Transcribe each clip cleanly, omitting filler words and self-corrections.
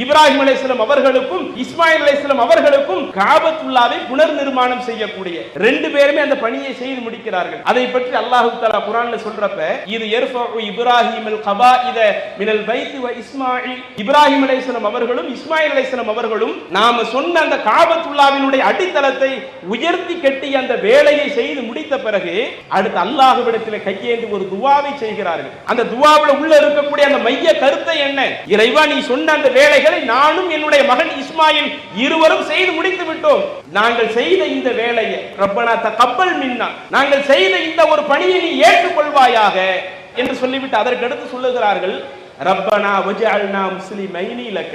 இப்ராஹிம் அலைஹிஸ்ஸலாம் அவர்களுக்கும் இஸ்மாயில் அலைஹிஸ்ஸலாம் அவர்களுக்கும் காபத்துல்லாவை புனர் நிர்மாணம் செய்யக்கூடிய ரெண்டு பேருமே அந்த பணியை செய்து முடிக்கிறார்கள். அதை பற்றி அல்லாஹ் தஆலா குர்ஆன்ல சொல்றப்ப இது யர்ஃபஉ இப்ராஹிமுல் கபாயித மினல் பைத் வ இஸ்மாயில், இப்ராஹிம் அலைஹிஸ்ஸலாம் அவர்களும் இஸ்மாயில் அலைஹிஸ்ஸலாம் அவர்களும் நாம சொன்ன அந்த காபத்துல்லாவினுடைய அடித்தளத்தை உயர்த்தி கட்டிய அந்த வேலையை செய்து முடித்த பிறகு அடுத்து அல்லாஹ்விடத்தில் கையேந்தி ஒரு துஆவை செய்கிறார்கள். அந்த துஆவுல உள்ள இருக்கக்கூடிய அந்த மைய கருத்தை என்ன? இறைவா, நீ சொன்ன அந்த வேலைகளை நானும் என்னுடைய மகன் இஸ்மாயில் இருவரும் செய்து முடித்து விட்டோம். நாங்கள் செய்த இந்த வேலையை ரப்பனா தகப்பல் மின்னா, நாங்கள் செய்த இந்த ஒரு பணியை நீ ஏற்றுக்கொள்வாயாக என்று சொல்லிவிட்டு அதற்கு அடுத்து சொல்லுகிறார்கள், ரப்பனா வஜஅல்னா முஸ்லிமைனி லக,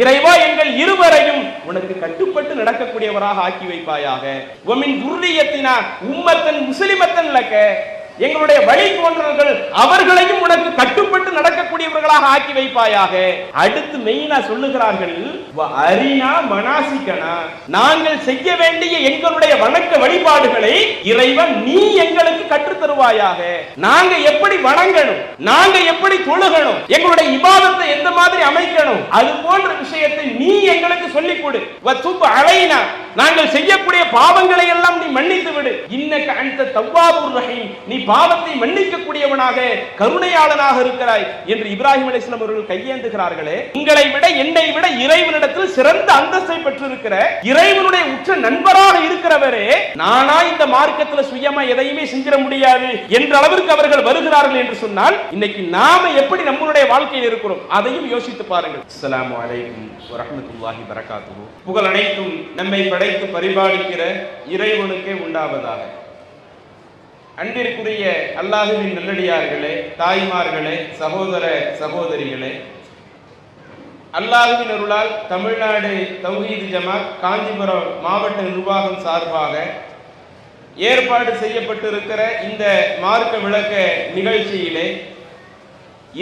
இறைவா எங்கள் இருவரையும் உனக்கு கட்டுப்பட்டு நடக்கக்கூடியவராக ஆக்கி வைப்பாயாக. வ மின் துர்ரியத்தினா உம்மத்தன் முஸ்லிமத்தன் லக, எங்களுடைய வழி தோன்றவர்கள் அவர்களையும் உனக்கு கட்டுப்பட்டு நடக்கக்கூடியவர்களாக ஆக்கி வைப்பாயாக. அடுத்து மெயினா சொல்லுகிறார்கள், அரினா மனாசிகனா, நாங்கள் செய்ய வேண்டிய எங்களுடைய வணக்க வழிபாடுகளை இறைவன் நீ எங்களுக்கு கற்றுத் தருவாயாக. நாங்க எப்படி வணங்கணும், நாங்க எப்படி தொழுகணும், எங்களுடைய இபாதத்தை எந்த மாதிரி அமைக்கணும், அது போன்ற விஷயத்தை நீ எங்களுக்கு சொல்லிக் கொடு. வதுப் அலைனா, நாங்கள் செய்யக்கூடிய பாவங்களை எல்லாம் நீ மன்னித்து விடு. இன்னக அன்த தவ்வாபுர் ரஹீம், நீ பாவத்தை மன்னிக்க கூடியவனாக கருணையாளனாக இருக்கிறாய் என்று இப்ராஹிம் அலைஹிஸ்ஸலாம் அவர்கள் கையேந்துகிறார்களே. உங்களை விட என்னை விட இறைவனிடத்தில் சிறந்த அந்தஸ்தை பெற்றிருக்கிற இறைவனுடைய உற்ற நண்பராக இருக்கிறவரே, நானா இந்த மார்க்கத்தில் சுயமா எதையுமே செஞ்சிட முடியாது என்ற அளவிற்கு அவர்கள் வருகிறார்கள் என்று சொன்னால் இன்னைக்கு நாம எப்படி நம்மளுடைய வாழ்க்கையில் இருக்கிறோம் அதையும் யோசித்து பாருங்கள். அஸ்ஸலாமு அலைக்கும் வரஹ்மத்துல்லாஹி வபரகாத்துஹு. புகழ் அனைத்தும் நம்மை படைத்து பரிபாலிக்கிற இறைவனுக்கே உண்டாவதாக. அன்பிற்குரிய அல்லாஹ்வின் நல்லடியார்களே, தாய்மார்களே, சகோதர சகோதரிகளே, அல்லாஹ்வின் அருளால் தமிழ்நாடு தௌஹீத் ஜமாத் காஞ்சிபுரம் மாவட்ட நிர்வாகம் சார்பாக ஏற்பாடு செய்யப்பட்டிருக்கிற இந்த மார்க்க விளக்க நிகழ்ச்சியிலே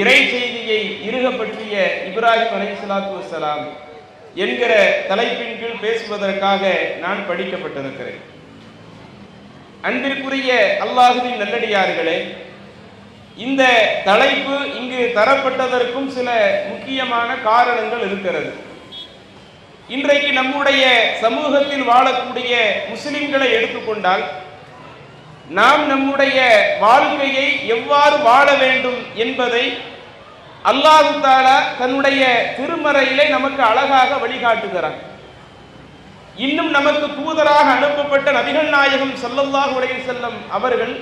இறை செய்தியை இருக பற்றிய இப்ராஹிம் அலைஹிஸ்ஸலாத்து வஸ்ஸலாம் என்கிற தலைப்பின் கீழ் பேசுவதற்காக நான் படிக்கப்பட்டிருக்கிறேன். அன்பிற்குரிய அல்லாஹ்வின் நல்லடியார்களே, இந்த தலைப்பு இங்கு தரப்பட்டதற்கும் சில முக்கியமான காரணங்கள் இருக்கிறது. இன்றைக்கு நம்முடைய சமூகத்தில் வாழக்கூடிய முஸ்லிம்களை எடுத்துக்கொண்டால் நாம் நம்முடைய வாழ்க்கையை எவ்வாறு வாழ வேண்டும் என்பதை அல்லாஹ் தஆலா தன்னுடைய திருமறையிலே நமக்கு அழகாக வழிகாட்டுகிறார். இன்னும் நமக்கு தூதராக அனுப்பப்பட்ட நபிகள் நாயகம் ஸல்லல்லாஹு அலைஹி வஸல்லம் அவர்கள்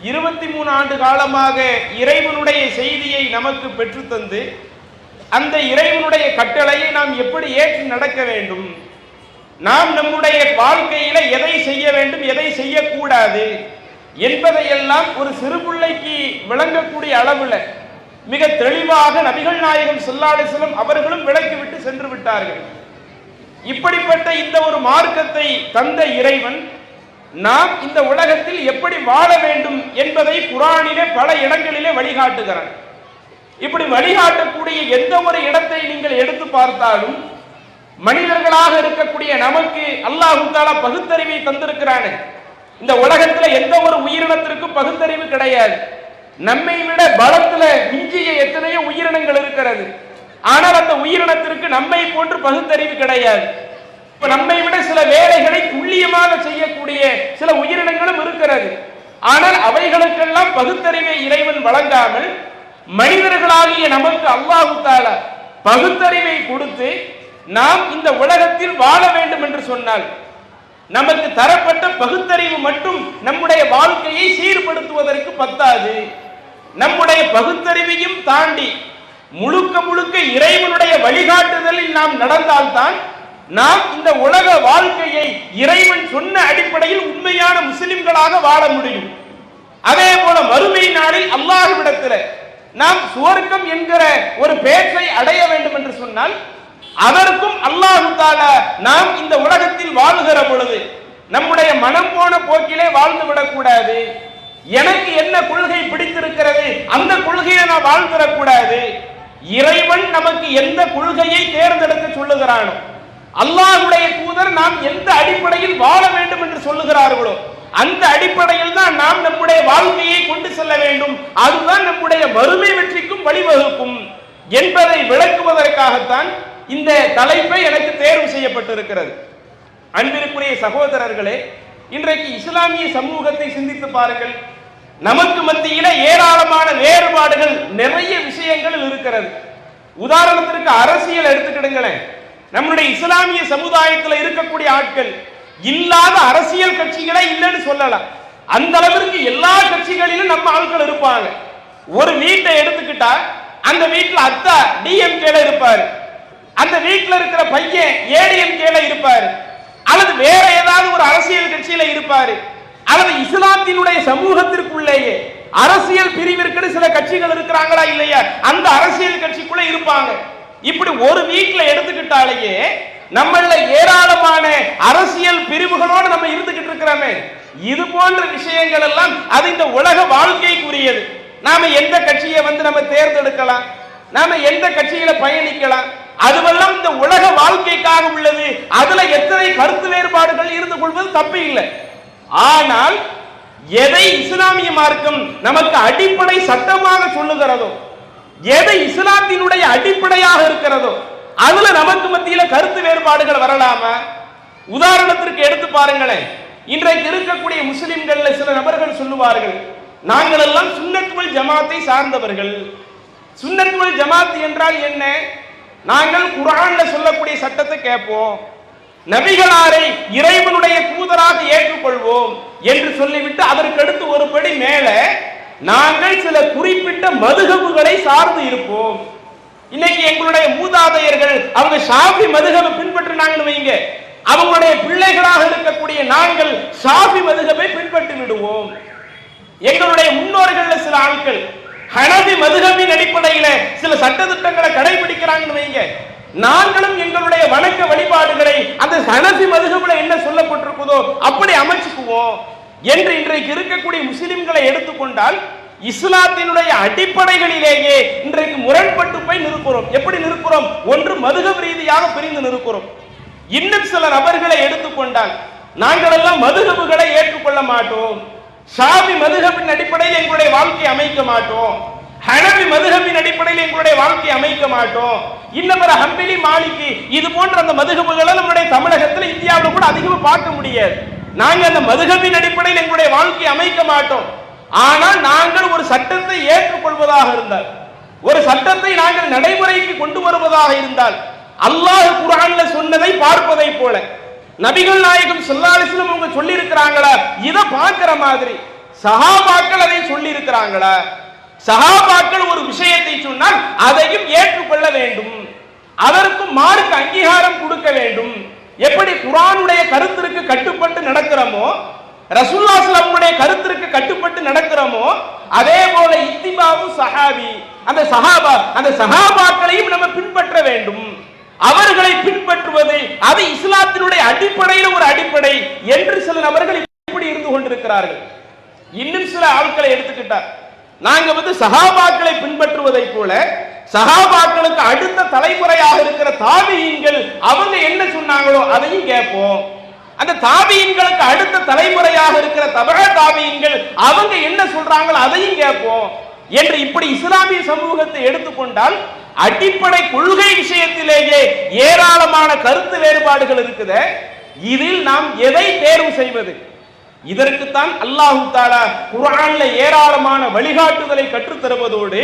23 ஆண்டு காலமாக இறைவனுடைய செய்தியை நமக்கு பெற்றுத்தந்து அந்த இறைவனுடைய கட்டளையை நாம் எப்படி ஏற்று நடக்க வேண்டும், நாம் நம்முடைய வாழ்க்கையில எதை செய்ய வேண்டும் எதை செய்யக்கூடாது என்பதையெல்லாம் ஒரு சிறு பிள்ளைக்கு விளங்கக்கூடிய அளவில் மிக தெளிவாக நபிகள் நாயகம் ஸல்லல்லாஹு அலைஹி வஸல்லம் அவர்களும் விளக்கிவிட்டு சென்று விட்டார்கள். இப்படிப்பட்ட இந்த ஒரு மார்க்கத்தை தந்த இறைவன் நாம் இந்த உலகத்தில் எப்படி வாழ வேண்டும் என்பதை குர்ஆனிலே பல இடங்களிலே வழிகாட்டுகிறான். இப்படி வழிகாட்டக்கூடிய எந்த ஒரு இடத்தை நீங்கள் எடுத்து பார்த்தாலும் மனிதர்களாக இருக்கக்கூடிய நமக்கு அல்லாஹ் தஆலா பகுத்தறிவை தந்திருக்கிறானே. இந்த உலகத்துல எந்த ஒரு உயிரினத்திற்கும் பகுத்தறிவு கிடையாது. நம்மை விட பலத்துல மிஞ்சிய எத்தனையோ உயிரினங்கள் இருக்கிறது. ஆனால் அந்த உயிரினத்திற்கு நம்மை போன்று பகுத்தறிவு கிடையாது. இப்ப நம்மை விட சில வேலைகளை துல்லியமாக செய்யக்கூடிய சில உயிரினங்களும் இருக்கிறது. ஆனால் அவைகளுக்கெல்லாம் பகுத்தறிவை இறைவன் வழங்காமல் மனிதர்களாகிய நமக்கு அல்லாஹ் தஆலா பகுத்தறிவை கொடுத்து நாம் இந்த உலகத்தில் வாழ வேண்டும் என்று சொன்னால் நமக்கு தரப்பட்ட பகுத்தறிவு மட்டும் நம்முடைய வாழ்க்கையை சீர்படுத்துவதற்கு பத்தாது. நம்முடைய பகுத்தறிவையும் தாண்டி முழுக்க முழுக்க இறைவனுடைய வழிகாட்டுதலில் நாம் நடந்தால்தான் நாம் இந்த உலக வாழ்க்கையை இறைவன் சொன்ன அடிப்படையில் உண்மையான முஸ்லிம்களாக வாழ முடியும். அதே போல மறுமை நாளில் அல்லாஹ்விடத்தில் நாம் சுவர்க்கம் என்கிற ஒரு பேற்றை அடைய வேண்டும் என்று சொன்னால் அதற்கும் அல்லாஹ் தஆலா நாம் இந்த உலகத்தில் வாழுகிற பொழுது நம்முடைய மனம் போன போக்கிலே வாழ்ந்து விடக்கூடாது. எனக்கு என்ன கொள்கை பிடித்திருக்கிறது அந்த கொள்கையை நான் வாழ்ந்துடக்கூடாது. இறைவன் நமக்கு எந்த கொள்கையை தேர்ந்தெடுக்க சொல்லுகிறானோ, அல்லாஹ்வுடைய தூதர் நாம் எந்த அடிப்படையில் வாழ வேண்டும் என்று சொல்லுகிறார்களோ அந்த அடிப்படையில் தான் நாம் நம்முடைய வாழ்க்கையை கொண்டு செல்ல வேண்டும். அதுதான் நம்முடைய மறுமை வெற்றிக்கும் வழிவகுக்கும். என்பதை விளக்குவதற்காகத்தான் இந்த தலைப்பை எனக்கு தேர்வு செய்யப்பட்டிருக்கிறது. அன்பிற்குரிய சகோதரர்களே, இன்றைக்கு இஸ்லாமிய சமூகத்தை சிந்தித்து பாருங்கள். நமக்கு மத்தியில ஏராளமான வேறுபாடுகள் நிறைய விஷயங்கள் இருக்கிறது. உதாரணத்திற்கு அரசியல் எடுத்துக்கிடுங்களேன். நம்முடைய இஸ்லாமிய சமுதாயத்தில் இருக்கக்கூடிய ஆட்கள் இல்லாத அரசியல் கட்சிகளே இல்லைன்னு சொல்லலாம். அந்த அளவிற்கு எல்லா கட்சிகளிலும் நம்ம ஆட்கள் இருப்பாங்க. ஒரு வீட்டை எடுத்துக்கிட்டா அந்த வீட்டில் அத்தா டிஎம்கேல இருப்பாரு, அந்த வீட்டில் இருக்கிற பையன் ஏடிஎம்கேல இருப்பாரு, அல்லது வேற ஏதாவது ஒரு அரசியல் கட்சியில இருப்பாரு, அல்லது இஸ்லாத்தினுடைய சமூகத்திற்குள்ளேயே அரசியல் பிரிவிற்கு சில கட்சிகள் இருக்கிறாங்களா இல்லையா, அந்த அரசியல் கட்சிக்குள்ள இருப்பாங்க. இப்படி ஒரு வீட்டில் எடுத்துக்கிட்டாலேயே நம்மள ஏராளமான அரசியல் பிரிவுகளோடு நம்ம இருந்துகிட்டு இருக்கிறோமே. இது போன்ற விஷயங்கள் எல்லாம் அது இந்த உலக வாழ்க்கைக்குரியது. நாம எந்த கட்சியை நம்ம தேர்ந்தெடுக்கலாம், நாம எந்த கட்சியில பயணிக்கலாம், அதுவெல்லாம் இந்த உலக வாழ்க்கைக்காக உள்ளது. அதுல எத்தனை கருத்து வேறுபாடுகள் இருந்து கொள்வது தப்பு இல்லை. ஆனால் எதை இஸ்லாமிய மார்க்கம் நமக்கு அடிப்படை சட்டமாக சொல்லுகிறதோ, எதை இஸ்லாத்தினுடைய அடிப்படையாக இருக்கிறதோ, அதுல நமக்கு மத்தியில கருத்து வேறுபாடுகள் வரலாமா? உதாரணத்திற்கு எடுத்து பாருங்களேன். இன்றைக்கு இருக்கக்கூடிய முஸ்லிம்கள் சில நபர்கள் சொல்லுவார்கள், நாங்கள் எல்லாம் சுன்னத் வல் ஜமாத்தை சார்ந்தவர்கள். சுன்னத் வல் ஜமாத் என்றால் என்ன? நாங்கள் குர்ஆன்ல சொல்லக்கூடிய சட்டத்தை கேட்போம், நபிகளாரை இறைவனுடைய தூதராக ஏற்றுக்கொள்வோம் என்று சொல்லிவிட்டு அதற்கடுத்து ஒரு படி மேல நாங்கள் சில குறிப்பிட்ட மதுஹபுகளை சார்ந்து இருப்போம். இன்னைக்கு எங்களுடைய மூதாதையர்கள் அவங்க ஷாஃபி மதுஹபை பின்பற்றினாங்கன்னு வைங்க, அவங்களுடைய பிள்ளைகளாக இருக்கக்கூடிய நாங்கள் ஷாஃபி மதுஹபை பின்பற்றி விடுவோம். எங்களுடைய முன்னோர்கள் சில ஆட்கள் ஹனஃபி மதுஹபின் அடிப்படையில சில சட்டதிட்டங்களை கடைபிடிக்கிறாங்கன்னு வைங்க, நாங்களும் எங்களுடைய வணக்க வழிபாடுகளை அந்த ஹனஃபி மதுஹபில் என்ன சொல்லப்பட்டிருக்குதோ அப்படி அமைச்சுக்குவோம் என்று இன்றைக்கு இருக்கக்கூடிய முஸ்லிம்களை எடுத்துக்கொண்டால் இஸ்லாத்தினுடைய அடிப்படைகளிலேயே இன்றைக்கு முரண்பட்டு போய் நிற்கிறோம். எப்படி நிற்கிறோம்? ஒன்று மதுஹப் ரீதியாக பிரிந்து நிற்கிறோம். இன்னும் சில நபர்களை எடுத்துக்கொண்டால் நாங்கள் எல்லாம் மதுஹபுகளை ஏற்றுக்கொள்ள மாட்டோம், ஷாஃபி மதுஹபின் அடிப்படையில் எங்களுடைய வாழ்க்கை அமைக்க மாட்டோம், ஹனஃபி மதுஹபின் அடிப்படையில் எங்களுடைய வாழ்க்கை அமைக்க மாட்டோம், இன்னும் ஹம்பலி மாலிகி இது போன்ற அந்த மதுஹபுகளை நம்முடைய தமிழகத்தில் இந்தியாவில் கூட அதிகமா பார்க்க முடியாது. நாங்கள் அந்த மதுஹபின் அடிப்படையில் எங்களுடைய வாழ்க்கை அமைக்க மாட்டோம். ஆனால் நாங்கள் ஒரு சட்டத்தை ஏற்றுக்கொள்வதாக இருந்தால், ஒரு சட்டத்தை நாங்கள் நடைமுறைக்கு கொண்டு வருவதாக இருந்தால், அல்லாஹ் குர்ஆன்ல சொன்னதை பார்ப்பதை போல நபிகள் நாயகம் ஸல்லல்லாஹு அலைஹி வஸல்லம் அவங்க சொல்லி இருக்கிறாங்களா, இத பார்க்கிற மாதிரி சஹாபாக்கள் அதை சொல்லி இருக்கிறாங்களா? சஹாபாக்கள் ஒரு விஷயத்தை சொன்னால் அதையும் ஏற்றுக்கொள்ள வேண்டும், அதற்கும் மார்க்க அங்கீகாரம் கொடுக்க வேண்டும். எப்படி குர்ஆனுடைய கருத்திற்கு கட்டுப்பட்டு நடக்கிறோமோ, ரசூலுல்லாஹி ஸல்லல்லாஹு அலைஹி வஸல்லம் கருத்திற்கு கட்டுப்பட்டு நடக்கிறோமோ, அதே போல இத்திபாவு சஹாபி, அந்த சஹாபாக்களையும் நம்ம பின்பற்ற வேண்டும். அவர்களை பின்பற்றுவது அது இஸ்லாத்தினுடைய அடிப்படையில் ஒரு அடிப்படை என்று சில நபர்கள் இப்படி இருந்து கொண்டிருக்கிறார்கள். இன்னும் சில ஆட்களை எடுத்துக்கிட்டார், நாங்க சஹாபாக்களை பின்பற்றுவதை போல சஹாபாக்களுக்கு அடுத்த தலைமுறையாக இருக்கிற தாபியீன்கள் அவங்க என்ன சொன்னாங்களோ அதையும் கேட்போம். அந்த தாபியீன்களுக்கு அடுத்த தலைமுறையாக இருக்கிற தபஅ தாபியீன்கள் அவங்க என்ன சொல்றாங்களோ அதையும் கேட்போம் என்று இப்படி இஸ்லாமிய சமூகத்தை எடுத்துக்கொண்டால் அடிப்படை கொள்கை விஷயத்திலேயே ஏராளமான கருத்து வேறுபாடுகள் இருக்குது. இதில் நாம் எதை தேர்வு செய்வது? இதற்குத்தான் அல்லாஹ் தஆலா குர்ஆன்ல ஏராளமான வழிகாட்டுதலை கற்றுத் தருவதோடு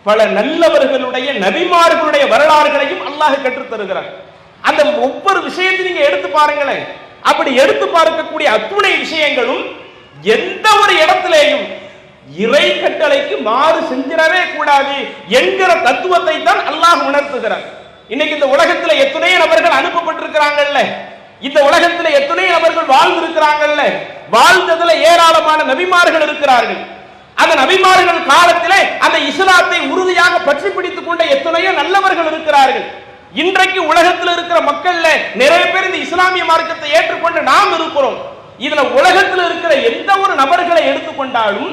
பல நல்லவர்களுடைய நபிமார்களுடைய வரலாறுகளையும் அல்லாஹ் கற்றுத் தருகிறார். அந்த ஒவ்வொரு விஷயத்தையும் நீங்க எடுத்து பாருங்களேன். அப்படி எடுத்து பார்க்கக்கூடிய அத்துணை விஷயங்களும் எந்த ஒரு இடத்திலேயும் இறை கட்டளைக்கு மாறு செஞ்சிடவே கூடாது என்கிற தத்துவத்தை தான் அல்லாஹ் உணர்த்துகிறார். இன்னைக்கு இந்த உலகத்தில் எத்தனையோ நபர்கள் அனுப்பப்பட்டிருக்கிறாங்கல்ல, இந்த உலகத்தில் எத்தனையோ நபர்கள் வாழ்ந்திருக்கிறாங்கல்ல, வாழ்ந்ததுல ஏராளமான நபிமார்கள் இருக்கிறார்கள். அந்த நபிமார்கள் காலத்திலே அந்த இஸ்லாத்தை உறுதியாக பற்றி பிடித்துக் கொண்ட எத்தனையோ நல்லவர்கள் இருக்கிறார்கள். இன்றைக்கு உலகத்தில் இருக்கிற மக்கள்ல நிறைய பேர் இந்த இஸ்லாமிய மார்க்கத்தை ஏற்றுக்கொண்டு நாம் இருக்கிறோம். இதுல உலகத்தில் இருக்கிற எந்த ஒரு நபர்களை எடுத்துக்கொண்டாலும்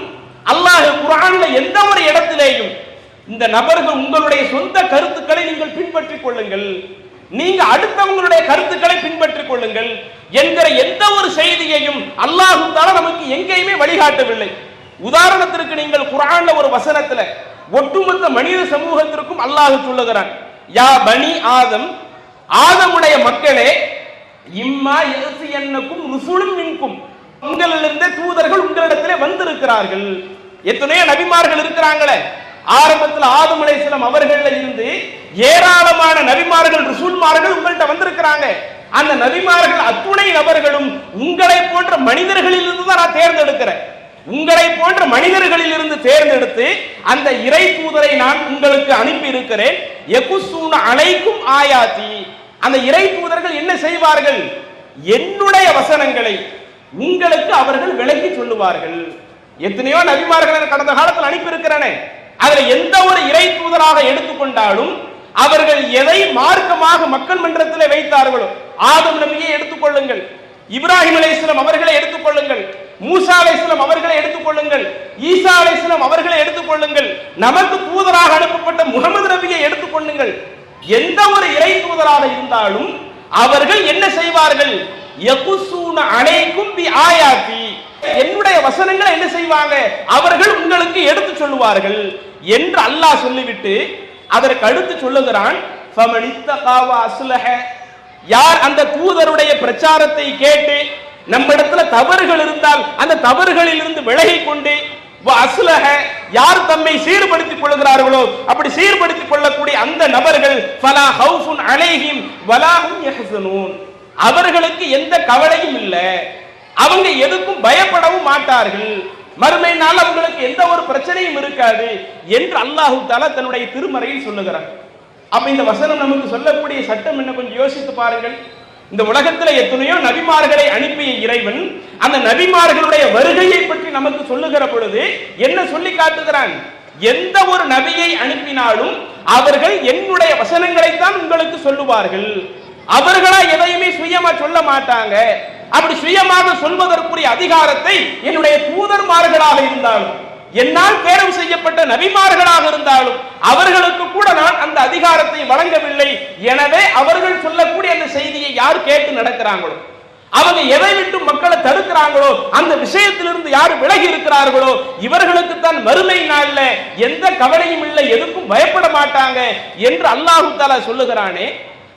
அல்லாஹ் குர்ஆன்ல எந்த ஒரு இடத்திலேயும் இந்த நபர்கள் உங்களுடைய சொந்த கருத்துக்களை நீங்கள் பின்பற்றிக் கொள்ளுங்கள், நீங்க அடுத்தவங்களுடைய கருத்துக்களை பின்பற்றிக் கொள்ளுங்கள் என்கிற எந்த ஒரு செய்தியையும் அல்லாஹ் தஆலா நமக்கு எங்கேயுமே வழிகாட்டவில்லை. உதாரணத்திற்கு நீங்கள் குர்ஆன்ல ஒரு வசனத்துல ஒட்டுமொத்த மனித சமூகத்திற்கும் அல்லாஹ் சொல்லுகிறான், யா பனி ஆதம், ஆதமுடைய மக்களே, இம்மா யஸியன்னக்கும் ருசுலும் மின்கும், உங்களிலிருந்தே தூதர்கள் உங்களிடத்திலே வந்திருக்கிறார்கள். எத்தனையோ நபிமார்கள் இருக்கிறாங்களே, ஆரம்பத்தில் ஆதம் அலைஹிஸ்ஸலாம் அவர்கள்ல இருந்து ஏராளமான நபிமார்கள் ரசூல்மார்கள் உங்கள்கிட்ட வந்திருக்கிறாங்க. அந்த நபிமார்கள் அத்துணை நபர்களும் உங்களை போன்ற மனிதர்களில் இருந்து தான் நான் தேர்ந்தெடுக்கிறேன். உங்களை போன்ற மனிதர்களில் இருந்து தேர்ந்தெடுத்து அந்த இறை தூதரை நான் உங்களுக்கு அனுப்பி இருக்கிறேன். யகுஸூன அலைக்கும் ஆயாத்தி, அந்த இறை தூதர்கள் என்ன செய்வார்கள்? என்னுடைய வசனங்களை உங்களுக்கு அவர்கள் விளக்கி சொல்லுவார்கள். எத்தனையோ நபிமார்களை கடந்த காலத்தில் அனுப்பி இருக்கிறேனே, அதுல எந்த ஒரு இறை தூதராக எடுத்துக்கொண்டாலும் அவர்கள் எதை மார்க்கமாக மக்கள் மன்றத்தில் வைத்தார்களோ, ஆதம் நபியை எடுத்துக்கொள்ளுங்கள், இப்ராஹிம் அலைஹிஸ்ஸலாம் அவர்களை எடுத்துக்கொள்ளுங்கள், மூசா அலைஹிஸ்ஸலாம் அவர்களை எடுத்துக்கொள்ளுங்கள், ஈசா அலைஹிஸ்ஸலாம் அவர்களை எடுத்துக்கொள்ளுங்கள், நமக்கு தூதராக அனுப்பப்பட்ட முகமது நபியை எடுத்துக்கொள்ளுங்கள். எந்த ஒரு இறை தூதராக இருந்தாலும் அவர்கள் என்ன செய்வார்கள்? யகுஸூன அலைக்கும் பி ஆயாத்தி, என்னுடைய வசனங்களை என்ன செய்வாங்க? அவர்கள் உங்களுக்கு எடுத்து சொல்லுவார்கள் என்று அல்லாஹ் சொல்லிவிட்டு அதற்கு அடுத்து சொல்லுகிறான், யார் அந்த தூதருடைய பிரச்சாரத்தை கேட்டு நம்மிடத்துல தவறுகள் இருந்தால் அந்த தவறுகளில் இருந்து விலகி கொண்டு அஸ்லஹ, யார் தம்மை சீர்படுத்திக் கொள்கிறார்களோ அப்படி சீர்படுத்திக் கொள்ளக்கூடிய அந்த நபர்கள் ஃபலா ஹவுஃபுன் அலைஹிம் வலா ஹும் யஹ்ஸனூன், அவர்களுக்கு எந்த கவலையும் இல்லை, அவங்க எதுக்கும் பயப்படவும் மாட்டார்கள், மறுமை நாள் அவங்களுக்கு எந்த ஒரு பிரச்சனையும் இருக்காது என்று அல்லாஹ் தஆலா தன்னுடைய திருமறையில் சொல்லுகிறார். அப்ப இந்த வசனம் நமக்கு சொல்லக்கூடிய சட்டம் என்ன, கொஞ்சம் யோசித்து பாருங்கள். இந்த உலகத்தில் எத்தனையோ நபிமார்களை அனுப்பிய இறைவன் அந்த நபிமார்களுடைய வருகையை பற்றி நமக்கு சொல்லுகிற பொழுது என்ன சொல்லி காட்டுகிறான்? எந்த ஒரு நபியை அனுப்பினாலும் அவர்கள் என்னுடைய வசனங்களைத்தான் உங்களுக்கு சொல்லுவார்கள், அவர்களா எதையுமே சுயமா சொல்ல மாட்டாங்க. அப்படி சுயமாக சொல்வதற்குரிய அதிகாரத்தை என்னுடைய தூதர்மார்களாக இருந்தாலும் என்னால் தேர்வு செய்யப்பட்ட நபிமார்களாக இருந்தாலும் அவர்களுக்கு கூட நான் அந்த அதிகாரத்தை வழங்கவில்லை. எனவே அவர்கள் சொல்லக்கூடிய அந்த செய்தியை யார் கேட்டு நடக்கிறாங்களோ, அவங்க எதை விட்டு மக்களை தடுக்கிறாங்களோ, அந்த விஷயத்திலிருந்து யார் விலகி இருக்கிறார்களோ இவர்களுக்கு தான் மறுமை நாள்ல எந்த கவலையும் இல்லை, எதுக்கும் பயப்பட மாட்டாங்க என்று அல்லாஹ் தஆலா சொல்லுகிறானே.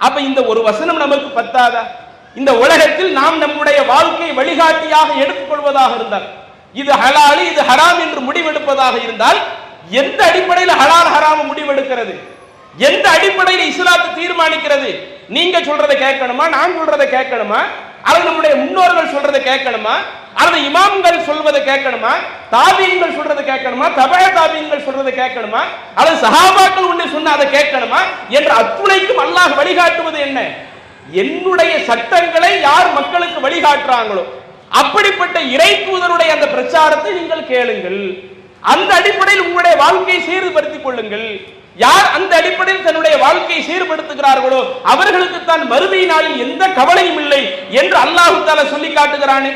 அப்ப இந்த ஒரு வசனம் நமக்கு பத்தாதா? இந்த உலகத்தில் நாம் நம்முடைய வாழ்க்கை வழிகாட்டியாக எடுத்துக்கொள்வதாக இருந்தால், இது ஹலால் இது ஹராம் என்று முடிவெடுப்பதாக இருந்தால், எந்த அடிப்படையில் ஹலால் ஹராம் முடிவெடுக்கிறது? எந்த அடிப்படையில் இஸ்லாத்தை தீர்மானிக்கிறது? நீங்க சொல்றதை கேட்கணுமா, நான் சொல்றதை கேட்கணுமா, அல்லது நம்முடைய முன்னோர்கள் சொல்றதை கேட்கணுமா, அல்லது இமாம்கள் சொல்வதை கேட்கணுமா, தாபீன்கள் சொல்றதை கேட்கணுமா, தபஅ தாபீன்கள் சொல்றதை கேட்கணுமா, அல்லது சஹாபாக்கள் ஒன்று சொன்ன அதை கேட்கணுமா என்ற அத்துணைக்கும் அல்லாஹ் வழிகாட்டுவது என்ன? என்னுடைய சட்டங்களை யார் மக்களுக்கு வழிகாட்டுறாங்களோ அப்படிப்பட்ட இறை தூதருடைய அந்த பிரச்சாரத்தை நீங்கள் கேளுங்கள். அந்த அடிப்படையில் உங்களுடைய வாழ்க்கையை சீர்படுத்திக் கொள்ளுங்கள். யார் அந்த அடிப்படையில் தன்னுடைய வாழ்க்கையை சீர்படுத்துகிறார்களோ அவர்களுக்கு தான் மறுமை நாளில் எந்த கவலையும் இல்லை என்று அல்லாஹ் தஆலா சொல்லி காட்டுகிறானே.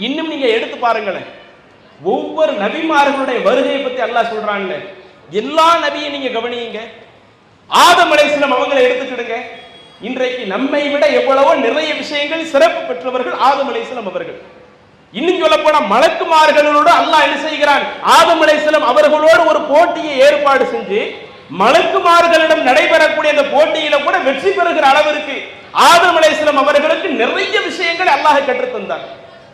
இன்னும் நீங்க எடுத்து பாருங்களேன், ஒவ்வொரு நபிமார்களுடைய வருகையை பத்தி அல்லாஹ் சொல்றாங்க. எல்லா நபியும் நீங்க கவனியுங்க. ஆதம் அலைஹிஸ்ஸலாம் அவங்களை எடுத்துக்கிடுங்க. இன்றைக்கு நம்மை விட எவ்வளவோ நிறைய விஷயங்கள் சிறப்பு பெற்றவர்கள் ஆதம் அலைஹிஸ்ஸலாம் அவர்கள். இன்னும் சொல்ல போனா மலக்குமார்களோடு அல்லாஹ் என்ன செய்கிறான்? ஆதம் அலைஹிஸ்ஸலாம் அவர்களோடு ஒரு போட்டியை ஏற்பாடு செஞ்சு மலக்குமார்களிடம் நடைபெறக்கூடிய அந்த போட்டியில கூட வெற்றி பெறுகிற அளவிற்கு ஆதம் அலைஹிஸ்ஸலாம் அவர்களுக்கு நிறைய விஷயங்களை அல்லாஹ் கற்றுத் தந்தார்.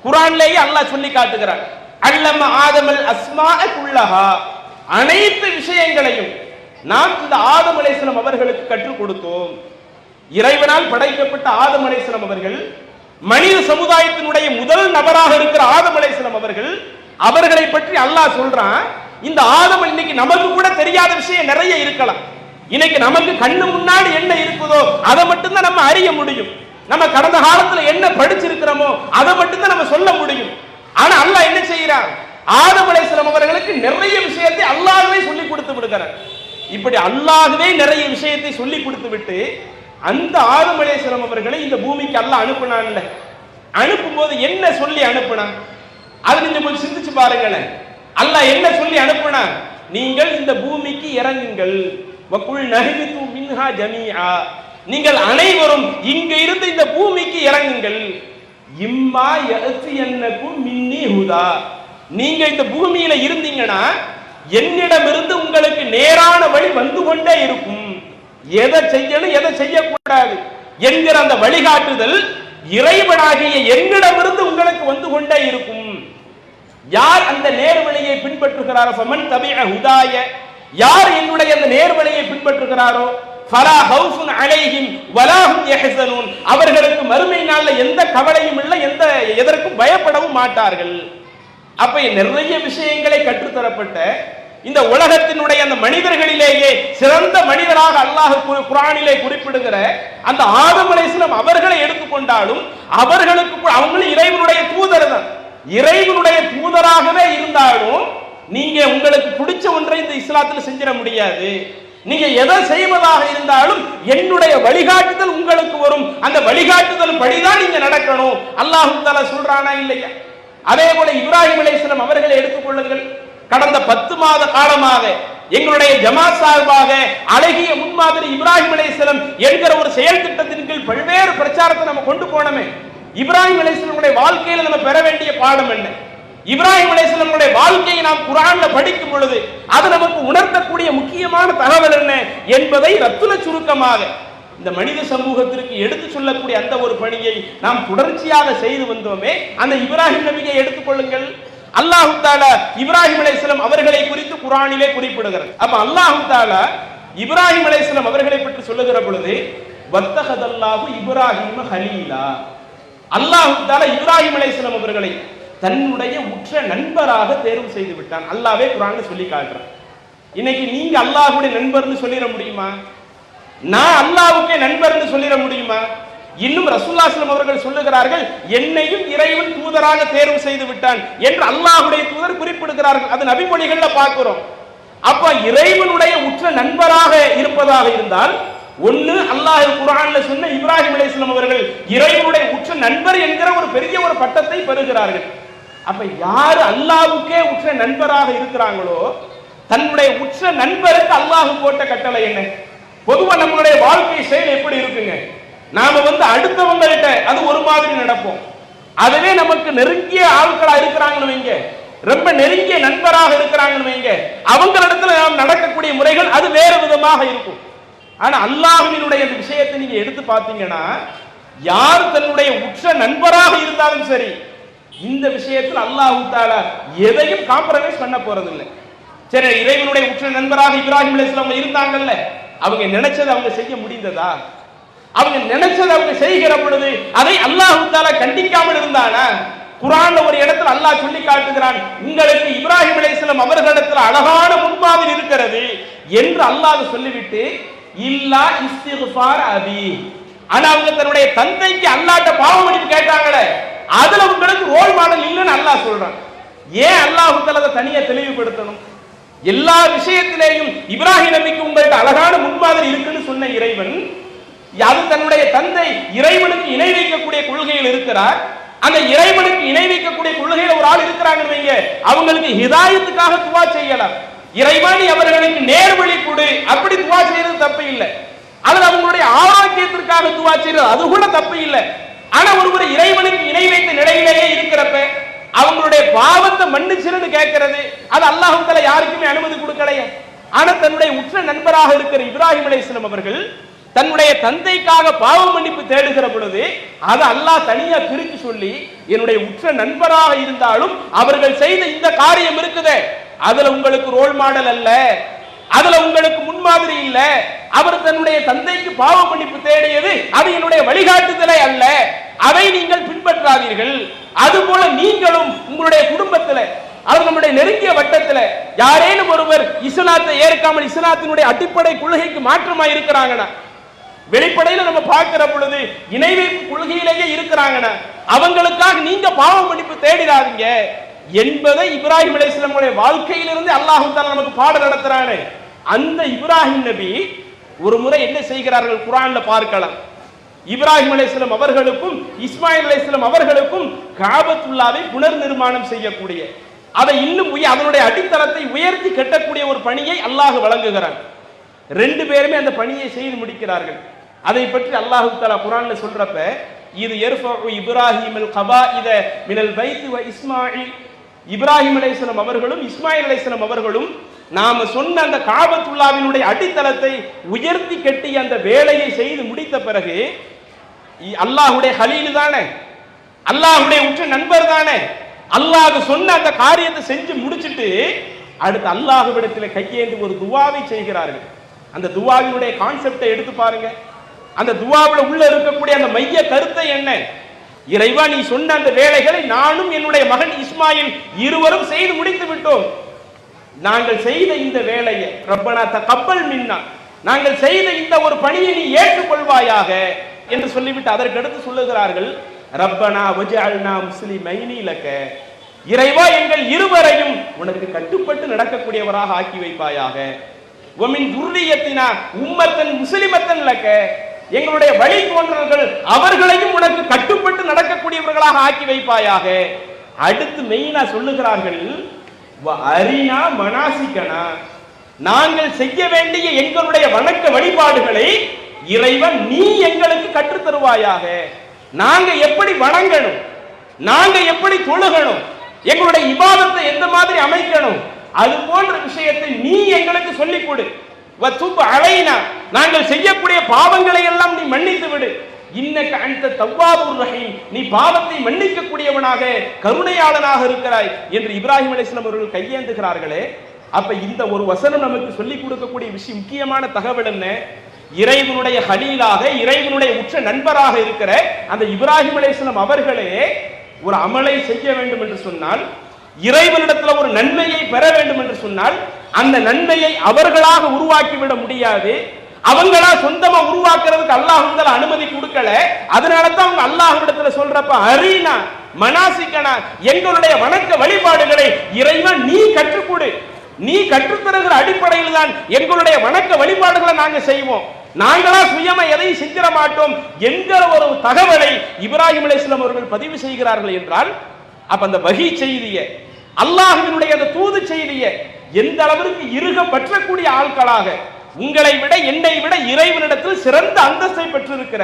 குர்ஆனிலேயே அல்லாஹ் சொல்லி காட்டுகிறான், அல்லம ஆதமல் அஸ்மாஅ குல்லஹா, அனைத்து விஷயங்களையும் நாம் இந்த ஆதம் அலைஹிஸ்ஸலாம் அவர்களுக்கு கற்றுக் கொடுத்தோம். இறைவனால் படைக்கப்பட்ட ஆதம் அலைஹிஸ்ஸலாம் அவர்கள், மனித சமுதாயத்தினுடைய முதல் நபராக இருக்கிற ஆதம் அலைஹிஸ்ஸலாம் அவர்கள், அவர்களை பற்றி அல்லாஹ் சொல்றான். இந்த ஆதம் இன்னைக்கு நமக்கு கூட தெரியாத விஷயம் நிறைய இருக்கலாம். இன்னைக்கு நமக்கு கண்ணு முன்னாடி என்ன இருக்குதோ அதை மட்டும்தான் நம்ம அறிய முடியும். நம்ம கடந்த காலத்துல என்ன படிச்சிருக்கிறோமோ அதை மட்டும்தான் நம்ம சொல்ல முடியும். ஆனா அல்லாஹ் என்ன செய்யறான்? ஆதம் அலைஹிஸ்ஸலாம் அவர்களுக்கு நிறைய விஷயத்தை அல்லாஹ்வே சொல்லி கொடுத்து விடுகிறார். இப்படி அல்லாஹ்வே நிறைய விஷயத்தை சொல்லி கொடுத்து விட்டு அந்த ஆதம் அலைஹிஸ்ஸலாம் அவர்களை இந்த பூமிக்கு அல்லாஹ் அனுப்புனான்ல, அனுப்பும்போது என்ன சொல்லி அனுப்புனான்? அது நீங்க கொஞ்சம் சிந்திச்சு பாருங்களேன். அல்லாஹ் என்ன சொல்லி அனுப்புனான்? நீங்கள் இந்த பூமிக்கு இறங்குங்கள், வகுல் நஹ்பிது மின்ஹா ஜமீஆ, நீங்கள் அனைவரும் இங்க இருந்து இந்த பூமிக்கு இறங்குங்கள். இம்மா யஅத்தியன்னகும் மின்னி ஹுதா, நீங்க இந்த பூமியில இருந்தீங்கன்னா என்னிடமிருந்து உங்களுக்கு நேரான வழி வந்து கொண்டே இருக்கும். எதை செய்யணும் எதை செய்யக்கூடாது என்கிற அந்த வழிகாட்டுதல் இறைவனாகிய என்னிடமிருந்து உங்களுக்கு வந்து கொண்டே இருக்கும். யார் அந்த நேர்வழியை பின்பற்றுகிறாரோ, ஃபமன் தபிஅ ஹுதாய, யார் என்னுடைய அந்த நேர்வழியை பின்பற்றுகிறாரோ, ஃபலா ஹவுஃபுன் அலைஹிம் வலா ஹும் யஹ்ஸனூன், அவர்களுக்கு மறுமை நாள்ல எந்த கவலையும் இல்லை, எதற்கும் பயப்படவும் மாட்டார்கள். அப்ப நிறைய விஷயங்களை கற்றுத்தரப்பட்ட இந்த உலகத்தினுடைய அந்த மனிதர்களிலேயே சிறந்த மனிதராக அல்லாஹ் குர்ஆனிலே குறிப்பிடுகிற அந்த ஆதம் அலைஹிஸ்ஸலாம் அவர்களை எடுத்துக்கொண்டாலும் அவங்களும் இறைவனுடைய தூதர் தான். இறைவனுடைய தூதராகவே இருந்தாலும் நீங்க உங்களுக்கு பிடிச்ச ஒன்றை இந்த இஸ்லாத்தில் செஞ்சிட முடியாது. நீங்க எதை செய்வதாக இருந்தாலும் என்னுடைய வழிகாட்டுதல் உங்களுக்கு வரும், அந்த வழிகாட்டுதல் படிதான் நீங்க நடக்கணும். அல்லாஹ் தஆலா சொல்றானா இல்லையா? அதே போல இப்ராஹிம் அலைஹிஸ்ஸலாம் அவர்களை எடுத்துக்கொள்ளுங்கள். கடந்த 10 மாத காலமாக எங்களுடைய ஜமாத் சார்பாக அழகிய முன்மாதிரி இப்ராஹிம் அலைஹிஸ்ஸலாம் என்கிற ஒரு செயல் திட்டத்தின் கீழ் பல்வேறு பிரச்சாரத்தை நம்ம கொண்டு போனோமே. இப்ராஹிம் அலைஹிஸ்ஸலாமுடைய வாழ்க்கையில நம்ம பெற வேண்டிய பாடம் என்ன? இப்ராஹிம் அலைஹிஸ்ஸலாமுடைய வாழ்க்கையை நாம் குர்ஆன்ல படிக்கும் பொழுது அது நமக்கு உணர்த்தக்கூடிய முக்கியமான தகவல் என்ன என்பதை ரத்தின சுருக்கமாக இந்த மனித சமூகத்திற்கு எடுத்து சொல்லக்கூடிய அந்த ஒரு பணியை நாம் தொடர்ச்சியாக செய்து வந்தோமே. அந்த இப்ராஹிம் நபியை எடுத்துக்கொள்ளுங்கள். அல்லாஹ் தஆலா இப்ராஹிம் அலைஹிஸ்ஸலாம் அவர்களை குறித்து குர்ஆனிலே குறிப்பிடுகிறார். அப்ப அல்லாஹ் தஆலா இப்ராஹிம் அலைஹிஸ்ஸலாம் அவர்களை பற்றி சொல்லுகிற பொழுது வத்தஹதல்லாஹு இப்ராஹிம ஹலீலா, அல்லாஹ் தஆலா இப்ராஹிம் அலைஹிஸ்ஸலாம் அவர்களை தன்னுடைய உற்ற நண்பராக தேர்வு செய்து விட்டான். அல்லாஹ்வே குர்ஆன்ல சொல்லி காட்டுறான். இன்னைக்கு நீங்க அல்லாஹ்வுடைய நண்பர்னு சொல்லிட முடியுமா? நான் அல்லாஹ்வுக்கே நண்பர்னு சொல்லிட முடியுமா? இன்னும் ரசூலுல்லாஹி ஸல்லல்லாஹு அலைஹி வஸல்லம் அவர்கள் சொல்லுகிறார்கள், என்னையும் இறைவன் தூதராக தேர்வு செய்து விட்டான் என்று அல்லாஹ்வுடைய தூதர் குறிப்பிடுகிறார்கள். அது நபிமொழிகள்ல பார்க்கிறோம். அப்ப இறைவனுடைய உற்ற நண்பராக இருப்பதாக இருந்தால் ஒன்னு அல்லாஹ் குர்ஆன்ல சொன்ன இப்ராஹிம் அலைஹிஸ்ஸலாம் அவர்கள் இறைவனுடைய உற்ற நண்பர் என்கிற ஒரு பெரிய ஒரு பட்டத்தை பெறுகிறார்கள். அப்ப யாரு அல்லாஹ்வுக்கே உற்ற நண்பராக இருக்கிறாங்களோ தன்னுடைய உற்ற நண்பருக்கு அல்லாஹ் போட்ட கட்டளை என்ன? பொதுவா நம்மளுடைய வாழ்க்கை செயல் எப்படி இருக்குங்க? நாம அடுத்தவங்கள்ட்ட அது ஒரு மாதிரி நடப்போம். அதுவே நமக்கு நெருங்கிய ஆட்களா இருக்கிறாங்கன்னு வைங்க, ரொம்ப நெருங்கிய நண்பராக இருக்கிறாங்கன்னு வைங்க, அவங்களிடத்துல நாம் நடக்கக்கூடிய முறைகள் அது வேறு விதமாக இருக்கும். ஆனா அல்லாஹ்வினுடைய இந்த விஷயத்தை நீங்க எடுத்து பார்த்தீங்கன்னா யார் தன்னுடைய உற்ற நண்பராக இருந்தாலும் சரி இந்த விஷயத்தில் அல்லாஹ் தஆலா எதையும் காம்ப்ரமைஸ் பண்ண போறதில்லை. சரி, இறைவனுடைய உற்ற நண்பராக இப்ராஹிம் அலைஹிஸ்ஸலாம் இருந்தாங்கல்ல, அவங்க நினைச்சதை அவங்க செய்ய முடிந்ததா? அவங்க நினைச்சதை அவங்க செய்கிற பொழுது அதை அல்லாஹ் தஆலா கண்டிக்காமல் இருந்தானா? குர்ஆன்ல ஒரு இடத்துல அல்லாஹ் சொல்லி காட்டுகிறான், உங்களுக்கு இப்ராஹிம் அலைஹிஸ்ஸலாம் அவர்களிடத்துல அழகான முன்மாதிரி இருக்கிறது என்று அல்லாஹ் சொல்லிவிட்டு இல்லா இஸ்திக்ஃபார் அபி, ஆனா அவங்க தன்னுடைய தந்தைக்கு அல்லாஹ்ட்ட பாவ மன்னிப்பு கேட்டாங்களே அதுல உங்களுக்கு ரோல் மாடல் இல்லைன்னு அல்லாஹ் சொல்றான். ஏன் அல்லாஹ் தஆலா அதை தனியா தெளிவுபடுத்தணும்? எல்லா விஷயத்திலேயும் இப்ராஹிம் நபிக்கு உங்கள்ட்ட அழகான முன்மாதிரி இருக்குன்னு சொன்ன இறைவன் அது தன்னுடைய தந்தை இறைவனுக்கு இணை வைக்கக்கூடிய கொள்கையில் இருக்கிறார். அந்த இறைவனுக்கு இணை வைக்கக்கூடிய கொள்கையில் ஒரு ஆள் இருக்கிறாங்கன்னு வைங்க, அவங்களுக்கு ஹிதாயத்துக்காக துவா செய்யலாம். இறைவன் அவர்களுக்கு நேர்வழி கொடு அப்படி துவா செய்யறது தப்பு இல்லை. அது அவங்களுடைய ஆரோக்கியத்திற்காக துவா செய்யறது அது கூட தப்பு இல்லை. ஆனா ஒருவர் இறைவனுக்கு இணை வைத்த நிலையிலேயே இருக்கிறப்ப அவங்களுடைய பாவத்தை மன்னிச்சிருன்னு கேட்கிறது அது அல்லாஹ் தஆலா யாருக்குமே அனுமதி கொடுக்கலையே. ஆனா தன்னுடைய உற்ற நண்பராக இருக்கிற இப்ராஹிம் அலைஹிஸ்ஸலாம் அவர்கள் தன்னுடைய தந்தைக்காக பாவ மன்னிப்பு தேடுகிற பொழுது அது அல்லாஹ் தனியா பிரித்து சொல்லி என்னுடைய உற்ற நண்பராக இருந்தாலும் அவர்கள் செய்த இந்த காரியம் இருக்குதே அதுல உங்களுக்கு ரோல் மாடல் அல்ல, அதுல உங்களுக்கு முன்மாதிரி இல்ல, அவர் தன்னுடைய தந்தைக்கு பாவ மன்னிப்பு தேடியது அது என்னுடைய வழிகாட்டுதலே அல்ல, அதை நீங்கள் பின்பற்றாதீர்கள். அதுபோல நீங்களும் உங்களுடைய குடும்பத்துல அது நம்முடைய நெருங்கிய வட்டத்துல யாரேனும் ஒருவர் இஸ்லாத்தை ஏற்காமல் இஸ்லாத்தினுடைய அடிப்படை கொள்கைக்கு மாற்றமா இருக்கிறாங்கன்னா, வெளிப்படையில நம்ம பார்க்கிற பொழுது இணை வைப்பு கொள்கையிலேயே இருக்கிறாங்கன்னா அவங்களுக்காக நீங்க பாவ மன்னிப்பு தேடிடாதீங்க என்பதை இப்ராஹிம் அலைஹிஸ்ஸலாமுடைய வாழ்க்கையிலிருந்து அல்லாஹ் தஆலா நமக்கு பாடம் நடத்துறானே. அந்த இப்ராஹிம் நபி ஒரு முறை என்ன செய்கிறார்கள் குர்ஆன்ல பார்க்கலாம். இப்ராஹிம் அலைஹிஸ்ஸலாம் அவர்களுக்கும் இஸ்மாயில் அலைஹிஸ்ஸலாம் அவர்களுக்கும் காபத்துல்லாவை புனர் நிர்மாணம் செய்யக்கூடிய அதை இன்னும் அதனுடைய அடித்தளத்தை உயர்த்தி கட்டக்கூடிய ஒரு பணியை அல்லாஹ் வழங்குகிறான். ரெண்டு பேருமே அந்த பணியை செய்து முடிக்கிறார்கள். அதை பற்றி அல்லாஹ் தஆலா குர்ஆன்ல சொல்றப்ப இது யர்ஃபஉ இப்ராஹிமல் கபாயித மினல் பைத் வ இஸ்மாயில், இப்ராஹிம் அலைஹிஸ்ஸலாம் அவர்களும் இஸ்மாயில் அலைஹிஸ்ஸலாம் அவர்களும் நாம சொன்ன அந்த காபத்துல்லாவினுடைய அடித்தளத்தை உயர்த்தி கட்டி அந்த வேலையை செய்து முடித்த பிறகு அல்லாஹ்வுடைய ஹலீல் தானே, அல்லாஹ்வுடைய உற்ற நண்பர் தானே, அல்லாஹ் சொன்ன அந்த காரியத்தை செஞ்சு முடிச்சிட்டு அடுத்து அல்லாஹ்விடத்தில் கையேந்தி ஒரு துவாவை செய்கிறார்கள். அந்த துவாவினுடைய கான்செப்டை எடுத்து பாருங்க. அந்த துவாவில் உள்ள இருக்கக்கூடிய அந்த மைய கருத்தை என்ன? இறைவா, நீ சொன்ன அந்த வேலைகளை நானும் என்னுடைய மகன் இஸ்மாயில் இருவரும் செய்து முடித்து விட்டோம். நாங்கள் செய்த இந்த வேலையை ரப்பனா தகப்பல் மின்னா, நாங்கள் செய்த இந்த ஒரு பணியை நீ ஏற்றுக்கொள்வாயாக என்று சொல்லிவிட்டு அதற்கு அடுத்து சொல்லுகிறார்கள், ரப்பனா வஜஅல்னா முஸ்லிமைனி லக, இறைவா எங்கள் இருவரையும் உனக்கு கட்டுப்பட்டு நடக்கக்கூடியவராக ஆக்கி வைப்பாயாக. வமின் துர்ரியத்தினா உம்மத்தன் முஸ்லிமத்தன் லக, எங்களுடைய வழி தோன்றல்கள் அவர்களையும் உனக்கு கட்டுப்பட்டு நடக்கக்கூடியவர்களாக ஆக்கி வைப்பாயாக. அடுத்து மெயினா சொல்லுகிறார்கள், அரினா மனாசிக்கனா, நாங்கள் செய்ய வேண்டிய எங்களுடைய வணக்க வழிபாடுகளை இறைவன் நீ எங்களுக்கு கற்றுத் தருவாயாக. நாங்க எப்படி வணங்கணும், நாங்க எப்படி தொழுகணும், எங்களுடைய இபாதத்தை எந்த மாதிரி அமைக்கணும், அது போன்ற விஷயத்தை நீ எங்களுக்கு சொல்லிக் கொடு. வத்துப் அலைனா, நாங்கள் செய்யக்கூடிய பாவங்களை எல்லாம் நீ மன்னித்து விடு. இன்னக அன்த தவ்வாபுர் ரஹீம், நீ பாவத்தை மன்னிக்க கூடியவனாக கருணையாளனாக இருக்கிறாய் என்று இப்ராஹிம் அலைஹிஸ்ஸலாம் அவர்கள் கையேந்துகிறார்களே. அப்ப இந்த ஒரு வசனம் நமக்கு சொல்லிக் கொடுக்கக்கூடிய விஷயம், முக்கியமான தகவல் என்ன? இறைவனுடைய ஹலீலாக, இறைவனுடைய உற்ற நண்பராக இருக்கிற அந்த இப்ராஹிம் அலைஹிஸ்ஸலாம் அவர்களே ஒரு அமலை செய்ய வேண்டும் என்று சொன்னால், இறைவனிடத்தில் ஒரு நன்மையை பெற வேண்டும் என்று சொன்னால், அந்த நன்மையை அவர்களாக உருவாக்கிவிட முடியாது. அவங்களா சொந்தமா உருவாக்குறதுக்கு அல்லாஹ் அனுமதி கொடுக்கல. அதனால தான் அவங்க அல்லாஹ்விடத்துல சொல்றப்ப அரினா மனாசிக்கனா, எங்களுடைய வணக்க வழிபாடுகளை இறைவன் நீ கற்றுக் கொடு, நீ கற்றுத்தருகிற அடிப்படையில் தான் எங்களுடைய வணக்க வழிபாடுகளை நாங்க செய்வோம், நாங்களா சுயமா எதையும் செஞ்சிட மாட்டோம் என்கிற ஒரு தகவலை இப்ராஹிம் அலைஹிஸ்ஸலாம் அவர்கள் பதிவு செய்கிறார்கள் என்றால், அப்ப அந்த வஹி செய்திய, அல்லாஹ்வினுடைய அந்த தூது செய்திய எந்த அளவிற்கு இருக பற்றக்கூடிய ஆட்களாக, உங்களை விட என்னை விட இறைவனிடத்தில் சிறந்த அந்தஸ்தை பெற்றிருக்கிற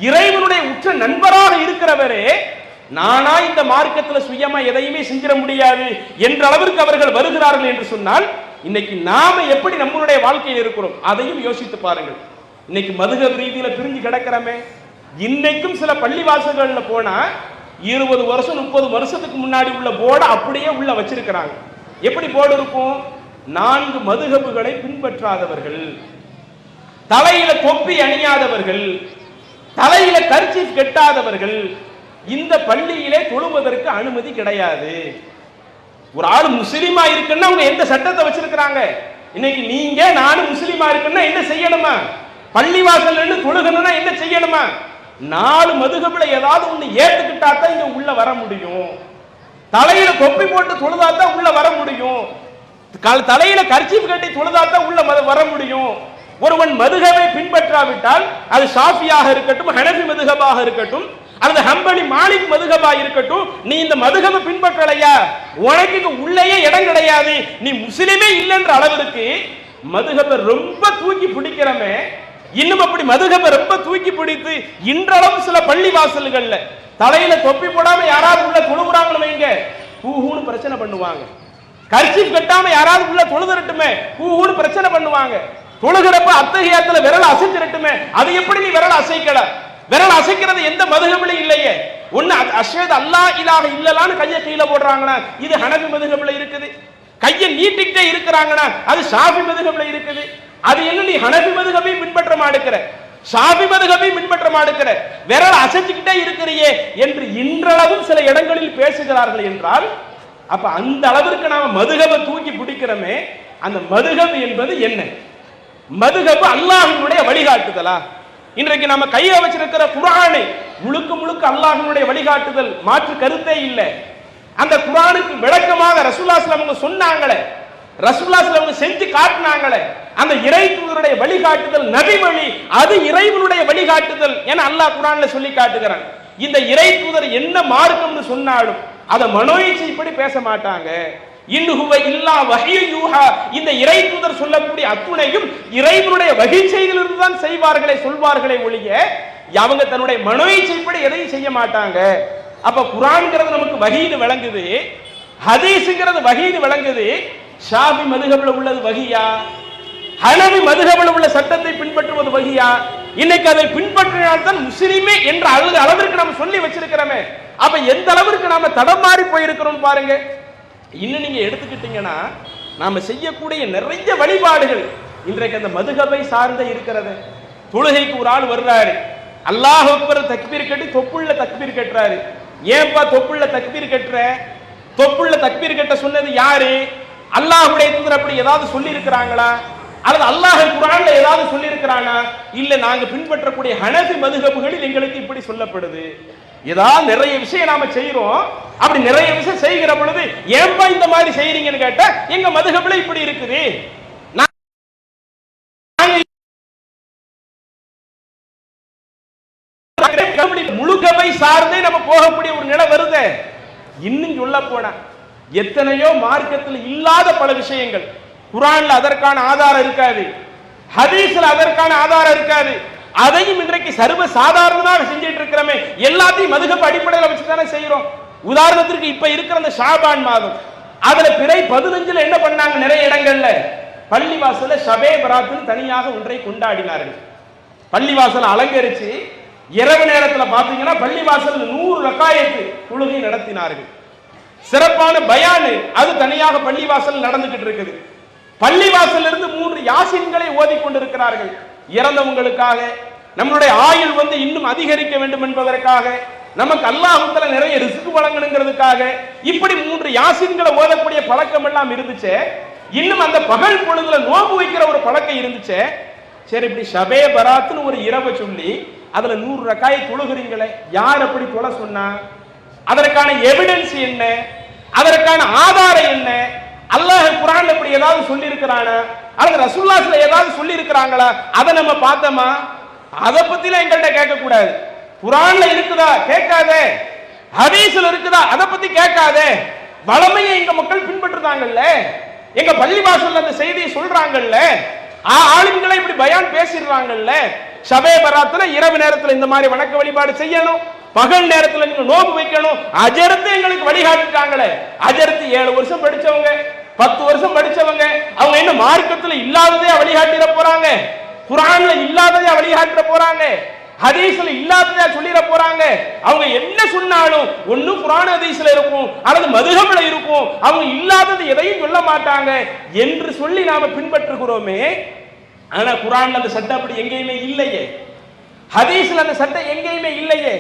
இறைவனுடைய உற்ற நண்பராக இருக்கிறவரே, நானா இந்த மார்க்கத்தில் சுயமா எதையுமே செஞ்சிட முடியாது என்ற அளவிற்கு அவர்கள் வருகிறார்கள் என்று சொன்னால், இன்னைக்கு நாம எப்படி நம்மளுடைய வாழ்க்கையில் இருக்கிறோம் அதையும் யோசித்து பாருங்கள். இன்னைக்கு மதுஹப் ரீதியில பிரிஞ்சு கிடக்கிறமே. இன்னைக்கும் சில பள்ளிவாசல்கள்ல போனா 20 வருஷம் 30 வருஷத்துக்கு முன்னாடி உள்ள போர்டை அப்படியே உள்ள வச்சிருக்கிறாங்க. எப்படி போர்டு இருக்கும்? 4 மதுஹபுகளை பின்பற்றாதவர்கள், தலையில தொப்பி அணியாதவர்கள், தலையில கர்ச்சீஃப் கட்டாதவர்கள் இந்த பள்ளியிலே தொழுவதற்கு அனுமதி கிடையாது. ஒரு ஆள் முஸ்லிமா இருக்குன்னா அவங்க எந்த சட்டத்தை வச்சிருக்கிறாங்க? இன்னைக்கு நீங்க நானும் முஸ்லிமா இருக்குன்னா என்ன செய்யணுமா? பள்ளிவாசல் தொழுகணும்னா என்ன செய்யணுமா? 4 மதுஹப்ல ஏதாவது ஒண்ணு ஏத்துக்கிட்டா தான் இங்க உள்ள வர முடியும். தலையில தொப்பி போட்டு தொழுதாதான் உள்ள வர முடியும். தலையில கர்ச்சீஃப் கட்டி தொழுதாதான் உள்ள வர முடியும். ஒருவன் மதுஹபை பின்பற்றாவிட்டால் அது ஷாஃபியாக இருக்கட்டும், ஹனஃபி மதுஹபாக இருக்கட்டும், அல்லது ஹம்பலி மாலிக் மதுஹபா இருக்கட்டும், நீ இந்த மதுஹபை பின்பற்றலையா உனக்கு இங்க உள்ளேயே இடம் கிடையாது, நீ முஸ்லிமே இல்லைன்ற அளவிற்கு மதுஹபை ரொம்ப தூக்கி பிடிக்கிறமே. இன்னும் அப்படி மதுஹபை ரொம்ப தூக்கி பிடித்து இன்றளவு சில பள்ளி வாசல்கள்ல தலையில தொப்பி போடாம யாராவது உள்ள தொழுகிறாங்களோ வைங்க, ஹூஹூன்னு பிரச்சனை பண்ணுவாங்க. கர்ச்சீஃப் கட்டாம யாராவது உள்ள தொழுதுறட்டுமே, ஹூஹூன்னு பிரச்சனை பண்ணுவாங்க. தொழுகிறப்ப அத்தஹியாத்துல விரல் அசைச்சிரட்டுமே, அது எப்படி நீ விரல் அசைக்கல? விரல் அசைக்கிறது எந்த மதுஹபிலும் இல்லையே. ஒண்ணு அஷ்ஹது அல்லாஹ் இலாஹ இல்லல்லாஹ்னு கையை கீழே போடுறாங்கன்னா இது ஹனஃபி மதுஹபில இருக்குது. கையை நீட்டிக்கிட்டே இருக்கிறாங்கன்னா அது ஷாஃபி மதுஹபில இருக்குது. அது என்ன நீ ஹனஃபி மதுஹபை பின்பற்ற மாட்டேங்கிற, ஷாஃபி மதுஹபை பின்பற்ற மாட்டேங்கிற, விரல் அசைச்சுக்கிட்டே இருக்கிறியே என்று இன்றளவும் சில இடங்களில் பேசுகிறார்கள் என்றால், அப்ப அந்த அளவிற்கு நாம மதுஹபை தூக்கி பிடிக்கிறோமே. அந்த மதுஹப் என்பது என்ன? மதுஹப் அல்லாஹ்வினுடைய வழிகாட்டுதலா? இன்றைக்கு நம்ம கையை வச்சிருக்கிற குர்ஆனை முழுக்க முழுக்க அல்லாஹ்வினுடைய வழிகாட்டுதல், மாற்று கருத்தே இல்லை. அந்த குர்ஆனுக்கு விளக்கமாக ரசூலுல்லாஹி ஸல்லல்லாஹு அலைஹி வஸல்லம் சொன்னாங்களே, ரசூலுல்லாஹி ஸல்லல்லாஹு அலைஹி வஸல்லம் செஞ்சு காட்டினாங்களே, அந்த இறை தூதருடைய வழிகாட்டுதல் நபி வழி, அது இறைவனுடைய வழிகாட்டுதல் என அல்லாஹ் குர்ஆன்ல சொல்லி காட்டுகிறான். இந்த இறை தூதர் என்ன மார்க்கம்னு சொன்னாலும் அதை மனோ இச்சைப்படி பேச மாட்டாங்க. இன்னுஹுவ இல்லா வஹீ யூஹா, இந்த இறை தூதர் சொல்லக்கூடிய அத்துணையும் இறைவனுடைய வஹீ செய்தியிலிருந்து தான் செய்வார்களே, சொல்வார்களே ஒழிய அவங்க தன்னுடைய மனோ இச்சைப்படி எதையும் செய்ய மாட்டாங்க. அப்ப குர்ஆன்ங்கிறது நமக்கு வஹீன்னு விளங்குது, ஹதீஸ்ங்கிறது வஹீன்னு விளங்குது. ஷாஃபி மதுஹப்ல உள்ளது வஹியா, ஹனவி மதுஹப்ல உள்ள சட்டத்தை பின்பற்றுவது வஹியா? இன்னைக்கு அதை பின்பற்றினால்தான் முஸ்லிமே என்ற அளவிற்கு நம்ம சொல்லி வச்சிருக்கிறோமே. அப்ப எந்த அளவிற்கு நாம தடம் மாறி போயிருக்கிறோம் பாருங்க. இன்னும் நீங்க எடுத்துக்கிட்டீங்கன்னா நாம செய்யக்கூடிய நிறைய வழிபாடுகள் இன்றைக்கு அந்த மதுஹபை சார்ந்த இருக்கிறது. தொழுகைக்கு ஒரு ஆள் வர்றாரு, அல்லாஹ் அக்பர் தக்பீர் கட்டி தொப்புள்ள தக்பீர் கட்டுறாரு. ஏன்பா தொப்புள்ள தக்பீர் கட்டுற? தொப்புள்ள தக்பீர் கட்ட சொன்னது யாரு? அல்லாஹ்வுடைய தூதர் அப்படி ஏதாவது சொல்லி இருக்கிறாங்களா? அல்லது அல்லாஹ் குர்ஆன்ல ஏதாவது சொல்லி இருக்கிறானா? இல்ல நாங்க பின்பற்றக்கூடிய ஹனஃபி மதுஹபுகளில் எங்களுக்கு இப்படி சொல்லப்படுது. ஏதாவது நிறைய விஷயம் நாம செய்யறோம். அப்படி நிறைய விஷயம் செய்கிற பொழுது ஏன்பா இந்த மாதிரி செய்யறீங்கன்னு கேட்டா எங்க மதுஹப்ல இப்படி இருக்குது. முழுக்கபை சார்ந்தே நம்ம போகக்கூடிய ஒரு நிலை வருது. இன்னும் சொல்ல போனா எத்தனையோ மார்க்கத்தில் இல்லாத பல விஷயங்கள் குர்ஆன்ல அதற்கான ஆதாரம் இருக்காது, ஹதீஸ்ல அதற்கான ஆதாரம் இருக்காது. அதையும் இன்றைக்கு சர்வ சாதாரணமாக செஞ்சிட்டு இருக்கிறோமே. எல்லாத்தையும் மதுஹப் அடிப்படையில் வச்சு தானே செய்யறோம். உதாரணத்திற்கு இப்ப இருக்கிற அந்த ஷாபான் மாதம், அதுல பிறை 15ல என்ன பண்ணாங்க? நிறைய இடங்கள்ல பள்ளிவாசல ஷபே பராத்துன்னு தனியாக ஒன்றை கொண்டாடினார்கள். பள்ளிவாசல அலங்கரிச்சு இரவு நேரத்தில் பாத்தீங்கன்னா பள்ளிவாசல் 100 ரக்காயத்து தொழுகை நடத்தினார்கள். சிறப்பான பயானு அது தனியாக பள்ளிவாசல் நடந்துகிட்டு இருக்குது. பள்ளிவாசல் இருந்து 3 யாசீன்களை ஓதிக்கொண்டிருக்கிறார்கள். இறந்தவங்களுக்காக, நம்மளுடைய ஆயுள் இன்னும் அதிகரிக்க வேண்டும் என்பதற்காக, நமக்கு அல்லாஹ் தஆலா நிறைய ரிஸ்க் வழங்கணுங்கிறதுக்காக இப்படி 3 யாசீன்களை ஓதக்கூடிய பழக்கம் எல்லாம் இருந்துச்சு. இன்னும் அந்த பகல் பொழுதுல நோன்பு வைக்கிற ஒரு பழக்கம் இருந்துச்சு. சரி, இப்படி ஷபே பராத்னு ஒரு இரவை சொல்லி அதுல 100 ரக்காயை தொழுகிறீங்களே, யார் அப்படி தொழ சொன்னா? அதற்கான எவிடன்ஸ் என்ன? அதற்கான ஆதாரம் என்ன? அல்லாஹ் குர்ஆன்ல இப்படி ஏதாவது சொல்லி இருக்கிறானா? அல்லது ரசூலுல்லாஹ்ல ஏதாவது சொல்லி இருக்கிறாங்களா? அதை நம்ம பார்த்தோமா? அதை பத்திலாம் எங்கள்கிட்ட கேட்க கூடாது. குர்ஆன்ல இருக்குதா கேட்காதே, ஹதீஸ்ல இருக்குதா அதை பத்தி கேட்காதே. வளமையை எங்க மக்கள் பின்பற்றுறாங்கல்ல, எங்க பள்ளிவாசல்ல அந்த செய்தியை சொல்றாங்கல்ல, ஆலிம்களை இப்படி பயான் பேசிடுறாங்கல்ல. ஷபே பராத்துல இரவு நேரத்துல இந்த மாதிரி வணக்க வழிபாடு செய்யணும், பகல் நேரத்துல நீங்க நோன்பு வைக்கணும். அஜர்த்து எங்களுக்கு வழிகாட்டிட்டாங்களே. அஜர்த்து 7 வருஷம் படிச்சவங்க, 10 வருஷம் படிச்சவங்க, அவங்க என்ன மார்க்கத்துல இல்லாததே வழிகாட்டிட போறாங்க? குர்ஆன்ல இல்லாததே வழிகாட்டிட போறாங்க? ஹதீஸ்ல இல்லாததே சொல்லிட போறாங்க? அவங்க என்ன சொன்னாலும் ஒண்ணு குர்ஆன் ஹதீஸ்ல இருக்கும் அல்லது மதுஹப்ல இருக்கும். அவங்க இல்லாதது எதையும் சொல்ல மாட்டாங்க என்று சொல்லி நாம பின்பற்றுகிறோமே. ஆனா குர்ஆன்ல அந்த சட்டம் அப்படி எங்கேயுமே இல்லையே, ஹதீஸ்ல அந்த சட்டம் எங்கேயுமே இல்லையே.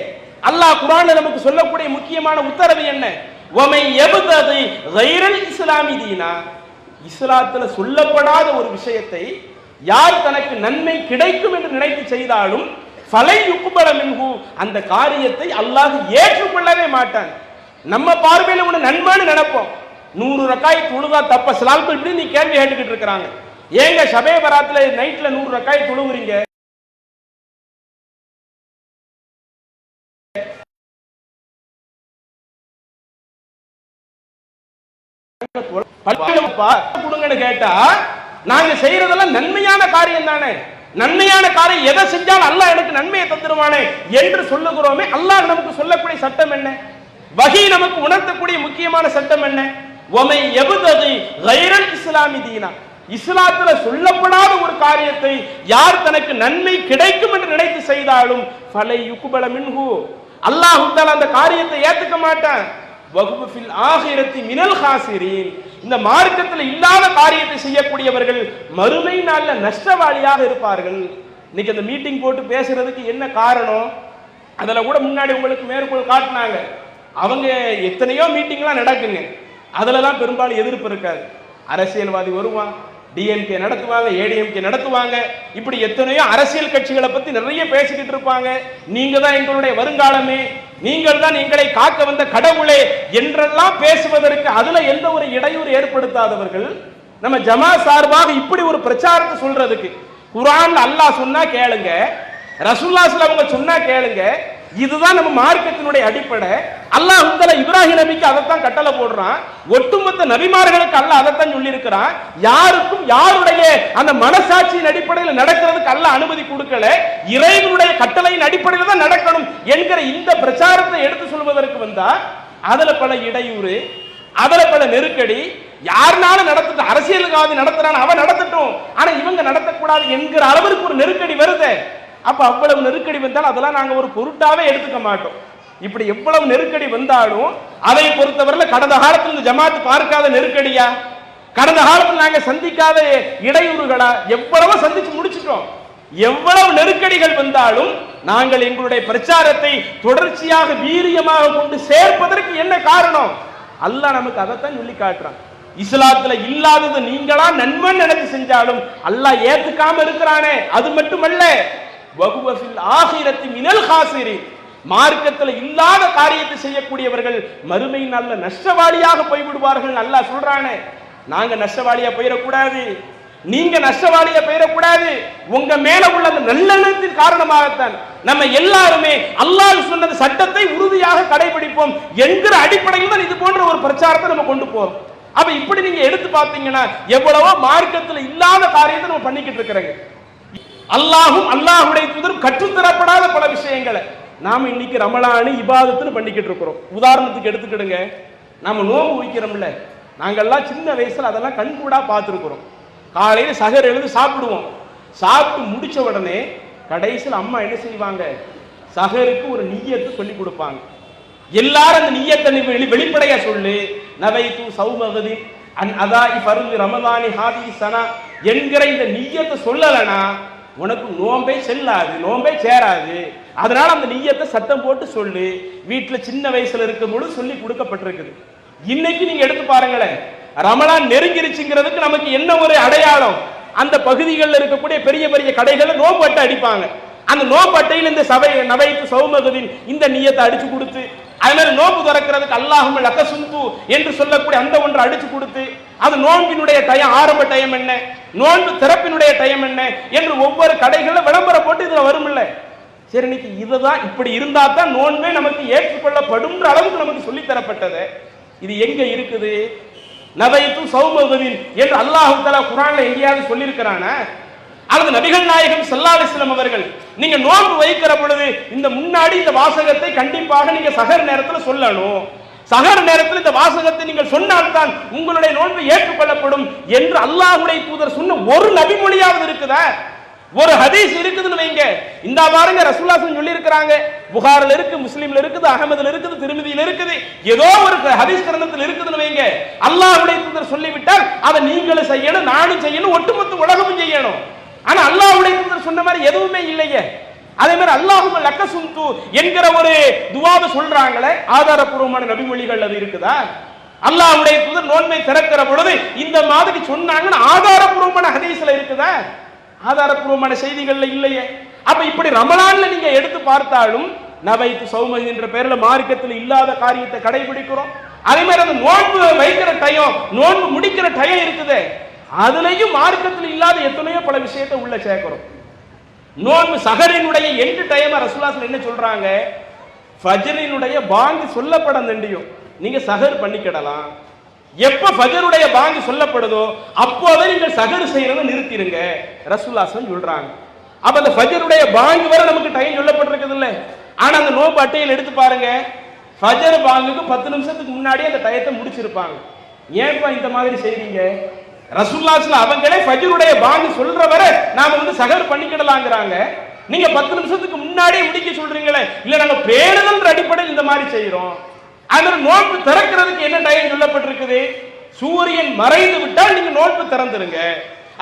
அல்லாஹ் குர்ஆன்ல நமக்கு சொல்லக்கூடிய முக்கியமான உத்தரவு என்ன? வமை யப்தகி கைரல் இஸ்லாமி தீனா, இஸ்லாத்துல சொல்லப்படாத ஒரு விஷயத்தை யார் தனக்கு நன்மை கிடைக்கும் என்று நினைத்து செய்தாலும் ஃபலை யுக்பல மின்ஹு, அந்த காரியத்தை அல்லாஹ் ஏற்றுக்கொள்ளவே மாட்டான். நம்ம பார்வையில ஒண்ணு நன்மைன்னு நினைப்போம். 100 ரக்காய் தொழுதா தப்ப சிலால்கள் இப்படி நீ கேள்வி கேட்டுக்கிட்டு இருக்கிறாங்க. ஏங்க ஷபே பராத்ல நைட்ல 100 ரக்காய் தொழுவுறீங்க? கொடுங்கன்னு கேட்டா நாங்க செய்யறதெல்லாம் நன்மையான காரியம் தானே. நன்மையான காரியம் எதை செஞ்சாலும் அல்லாஹ் எனக்கு நன்மையை தந்துருவானே என்று சொல்லுகிறோமே. அல்லாஹ் நமக்கு சொல்லக்கூடிய சட்டம் என்ன? வஹி நமக்கு உணர்த்தக்கூடிய முக்கியமான சட்டம் என்ன? வமை யப்தகி கைரல் இஸ்லாமி தீனா, இஸ்லாத்துல சொல்லப்படாத ஒரு காரியத்தை யார் தனக்கு நன்மை கிடைக்கும் என்று நினைத்து செய்தாலும் ஃபலை யுக்பல மின்ஹு, அல்லாஹ் தஆலா அந்த காரியத்தை ஏத்துக்க மாட்டான். வஹுவ ஃபில் ஆகிரத்தி மினல் காசிரீன், இந்த மார்க்கத்தில் இல்லாத காரியத்தை செய்யக்கூடியவர்கள் மறுமை நாள்ல நஷ்டவாளியாக இருப்பார்கள். இன்னைக்கு அந்த மீட்டிங் போட்டு பேசுறதுக்கு என்ன காரணம்? அதுல கூட முன்னாடி உங்களுக்கு மேற்கோள் காட்டினாங்க. அவங்க எத்தனையோ மீட்டிங்லாம் நடக்குங்க, அதுலலாம் பெரும்பாலும் எதிர்ப்பு இருக்காது. அரசியல்வாதி வருவான், டிஎம்கே நடத்துவாங்க, ஏடிஎம்கே நடத்துவாங்க, இப்படி எத்தனையோ அரசியல் கட்சிகளை பத்தி நிறைய பேசிக்கிட்டு இருப்பாங்க. நீங்க தான் எங்களுடைய வருங்காலமே, நீங்கள் தான் எங்களை காக்க வந்த கடவுளே என்றெல்லாம் பேசுவதற்கு அதுல எந்த ஒரு இடையூறு ஏற்படுத்தாதவர்கள் நம்ம ஜமா சார்பாக இப்படி ஒரு பிரச்சாரத்தை சொல்றதுக்கு, குர்ஆன்ல அல்லாஹ் சொன்னா கேளுங்க, ரசூலுல்லாஹி அவங்க சொன்னா கேளுங்க, இதுதான் நம்ம மார்க்கத்தினுடைய அடிப்படை. அல்லாஹ் தஆலா இப்ராஹிம் நபிக்கு அதைத்தான் கட்டளை போடுறான், ஒட்டுமொத்த நபிமார்களுக்கு அல்லாஹ் அதைத்தான் சொல்லி இருக்கிறான். யாருக்கும் யாருடைய அந்த மனசாட்சியின் அடிப்படையில் நடக்கிறதுக்கு அல்லாஹ் அனுமதி கொடுக்கல, இறைவனுடைய கட்டளையின் அடிப்படையில் தான் நடக்கணும் என்கிற இந்த பிரச்சாரத்தை எடுத்து சொல்வதற்கு வந்தா அதுல பல இடையூறு, அதுல பல நெருக்கடி. யாருனாலும் நடத்திட்டு, அரசியலுக்காக நடத்துறான் அவன் நடத்தட்டும், ஆனா இவங்க நடத்தக்கூடாது என்கிற அளவிற்கு ஒரு நெருக்கடி வருது. அப்ப அவ்வளவு நெருக்கடி வந்தாலும் அதெல்லாம் நாங்க ஒரு பொருட்டாவே எடுத்துக்க மாட்டோம். இப்படி எவ்வளவு நெருக்கடி வந்தாலும் அதை பொறுத்தவரையில கடந்த காலத்தில் இந்த ஜமாத் பார்க்காத நெருக்கடியா, கடந்த காலத்தில் நாங்க சந்திக்காத இடையூறுகளா, எவ்வளவோ சந்திச்சு முடிச்சிட்டோம். எவ்வளவு நெருக்கடிகள் வந்தாலும் நாங்கள் எங்களுடைய பிரச்சாரத்தை தொடர்ச்சியாக வீரியமாக கொண்டு சேர்ப்பதற்கு என்ன காரணம்? அல்லாஹ் நமக்கு அதைத்தான் சொல்லி காட்டுறான். இஸ்லாத்துல இல்லாதது நீங்களா நன்மன் நினைச்சு செஞ்சாலும் அல்லாஹ் ஏத்துக்காம இருக்கிறானே, அது மட்டுமல்ல வஹுவஃபில் ஆகிரத்தி மினல் காசிரின், மார்க்கத்தில் இல்லாத காரியத்தை செய்யக்கூடியவர்கள் மறுமை நல்ல நஷ்டவாளியாக போய்விடுவார்கள் அல்லாஹ் சொல்றானே. நாங்க நஷ்டவாளியா போயிடக்கூடாது, நீங்க நஷ்டவாளியா போயிடக்கூடாது. உங்க மேல உள்ள அந்த நல்லெண்ணத்தின் காரணமாகத்தான் நம்ம எல்லாருமே அல்லாஹ் சொன்னது சட்டத்தை உறுதியாக கடைபிடிப்போம் என்கிற அடிப்படையில் தான் இது போன்ற ஒரு பிரச்சாரத்தை நம்ம கொண்டு போறோம். அப்ப இப்படி நீங்க எடுத்து பார்த்தீங்கன்னா எவ்வளவோ மார்க்கத்தில் இல்லாத காரியத்தை நம்ம பண்ணிக்கிட்டு இருக்கிறோங்க. அல்லாஹும் அல்லாஹுடைய தூதரும் கற்றுத்தரப்படாத பல விஷயங்களை நாம இன்னைக்கு ரமலானு இபாதத்துன்னு பண்ணிக்கிட்டு இருக்கிறோம். உதாரணத்துக்கு எடுத்துக்கிடுங்க, நாம நோம்பு வைக்கிறோம்ல, நாங்கெல்லாம் சின்ன வயசுல அதெல்லாம் கண்கூடா பார்த்துருக்கிறோம். காலையில சகர் எழுந்து சாப்பிடுவோம், சாப்பிட்டு முடிச்ச உடனே கடைசியில் அம்மா என்ன செய்வாங்க, சகருக்கு ஒரு நிய்யத்தை சொல்லி கொடுப்பாங்க. எல்லாரும் அந்த நிய்யத்தை வெளிப்படையா சொல்லு, நவைத்து சௌமகதி அன் அதாஇ ஃபர்து ரமதானி ஹாதி சனா என்கிற இந்த நிய்யத்தை சொல்லலனா உனக்கு நோம்பே செல்லாது, நோம்பே சேராது. அதனால அந்த நிய்யத்தை சத்தம் போட்டு சொல்லு. வீட்டில் சின்ன வயசுல இருக்கும் பொழுது சொல்லி கொடுக்கப்பட்டிருக்குது. இன்னைக்கு நீங்க எடுத்து பாருங்களேன், ரமலான் நெருங்கிருச்சுங்கிறதுக்கு நமக்கு என்ன ஒரு அடையாளம்? அந்த பகுதிகளில் இருக்கக்கூடிய பெரிய பெரிய கடைகளில் நோம்பு அட்டை அடிப்பாங்க. அந்த நோம்பு அட்டையில் இந்த சபை நவைத்து சௌமகதின் இந்த நிய்யத்தை அடிச்சு கொடுத்து, அதனால நோம்பு திறக்கிறதுக்கு அல்லாஹும் லக்கசுந்து என்று சொல்லக்கூடிய அந்த ஒன்று அடிச்சு கொடுத்து, அது நோம்பினுடைய டயம், ஆரம்ப டயம் என்ன, நோன்பு திறப்பினுடைய டயம் என்ன என்று ஒவ்வொரு கடைகளில் விளம்பரம் போட்டு இதுல வரும் இல்ல. சரி, இன்னைக்கு இதுதான் இப்படி இருந்தா தான் நோன்பே நமக்கு ஏற்றுக்கொள்ளப்படும் அளவுக்கு நமக்கு சொல்லி தரப்பட்டது. இது எங்க இருக்குது? நவைத்து சௌமகதின் என்று அல்லாஹ் தஆலா குர்ஆன்ல எங்கேயாவது சொல்லியிருக்கிறானா? அல்லது நபிகள் நாயகம் ஸல்லல்லாஹு அலைஹி வஸல்லம் அவர்கள் நீங்க நோன்பு வைக்கிற பொழுது இந்த முன்னாடி இந்த வாசகத்தை கண்டிப்பாக நீங்க சஹர் நேரத்தில் சொல்லணும், சஹர் நேரத்தில் இந்த வாசகத்தை நீங்கள் சொன்னால்தான் உங்களுடைய நோன்பு ஏற்றுக்கொள்ளப்படும் என்று அல்லாஹ்வுடைய தூதர் சொன்ன ஒரு நபிமொழியாவது இருக்குதா? ஒரு ஹதீஸ் இருக்குதுன்னு வைங்க. இந்த பாருங்க ரசூலுல்லாஹ் சொல்லி இருக்கிறாங்க, புகாரில் இருக்கு, முஸ்லிம்ல இருக்குது, அஹமதுல இருக்குது, திருமிதியில இருக்குது, ஏதோ ஒரு ஹதீஸ் கிரந்தத்தில் இருக்குதுன்னு வைங்க. அல்லாஹ்வுடைய தூதர் சொல்லிவிட்டால் அதை நீங்களும் செய்யணும், நானும் செய்யணும், ஒட்டுமொத்த உலகமும் செய்யணும். ஆனா அல்லாஹ்வுடைய தூதர் சொன்ன மாதிரி எதுவுமே இல்லையே. அதே மாதிரி அல்லாஹும்ம லக்கசுந்து என்கிற ஒரு துஆவை சொல்றாங்களே, ஆதாரப்பூர்வமான நபிமொழிகள் அது இருக்குதா? அல்லாஹ்வுடைய தூதர் நோன்பை திறக்கிற பொழுது இந்த மாதிரி சொன்னாங்கன்னு ஆதாரப்பூர்வமான ஹதீஸ்ல இருக்குதா? ஆதாரப்பூர்வமான செய்திகள்ல இல்லையே. அப்ப இப்படி ரமலான்ல நீங்க எடுத்து பார்த்தாலும் நவைத்து சௌமதி என்ற பெயர்ல மார்க்கத்தில் இல்லாத காரியத்தை கடைபிடிக்கிறோம். அதே மாதிரி அந்த நோன்பு வைக்கிற டயம், நோன்பு முடிக்கிற டயம் இருக்குது, அதுலயும் மார்க்கத்தில் இல்லாத எத்தனையோ பல விஷயத்தை உள்ள சேர்க்கிறோம். நோன்பு சஹரினுடைய எண்டு டைம் ரசூலுல்லாஹ் என்ன சொல்றாங்க, ஃபஜ்ரினுடைய பாங்கு சொல்லப்பட நண்டியும் நீங்க சஹர் பண்ணிக்கிடலாம். எப்ப ஃபஜ்ருடைய பாங்கு சொல்லப்படுதோ அப்போதே நீங்கள் சஹர் செய்யறதை நிறுத்திடுங்க ரசூலுல்லாஹ் சொல்றாங்க. அப்ப அந்த ஃபஜ்ருடைய பாங்கு வரை நமக்கு டைம் சொல்லப்பட்டிருக்குது இல்ல. ஆனா அந்த நோன்பு அட்டையில் எடுத்து பாருங்க, ஃபஜ்ர் பாங்குக்கு 10 நிமிஷத்துக்கு முன்னாடி அந்த டயத்தை முடிச்சிருப்பாங்க. ஏன்பா இந்த மாதிரி செய்றீங்க? ரசூலுல்லாஹ் அவங்களே ஃபஜ்ருடைய பாங்கு சொல்ற வரை நாம சஹர் பண்ணிக்கிடலாங்கிறாங்க. நீங்க 10 நிமிஷத்துக்கு முன்னாடியே முடிக்க சொல்றீங்களே. இல்ல நாங்க பேணுதல் அடிப்படையில் இந்த மாதிரி செய்யறோம். அதனால நோன்பு திறக்கிறதுக்கு என்ன டைம் சொல்லப்பட்டிருக்குது? சூரியன் மறைந்து விட்டால் நீங்க நோன்பு திறந்துருங்க.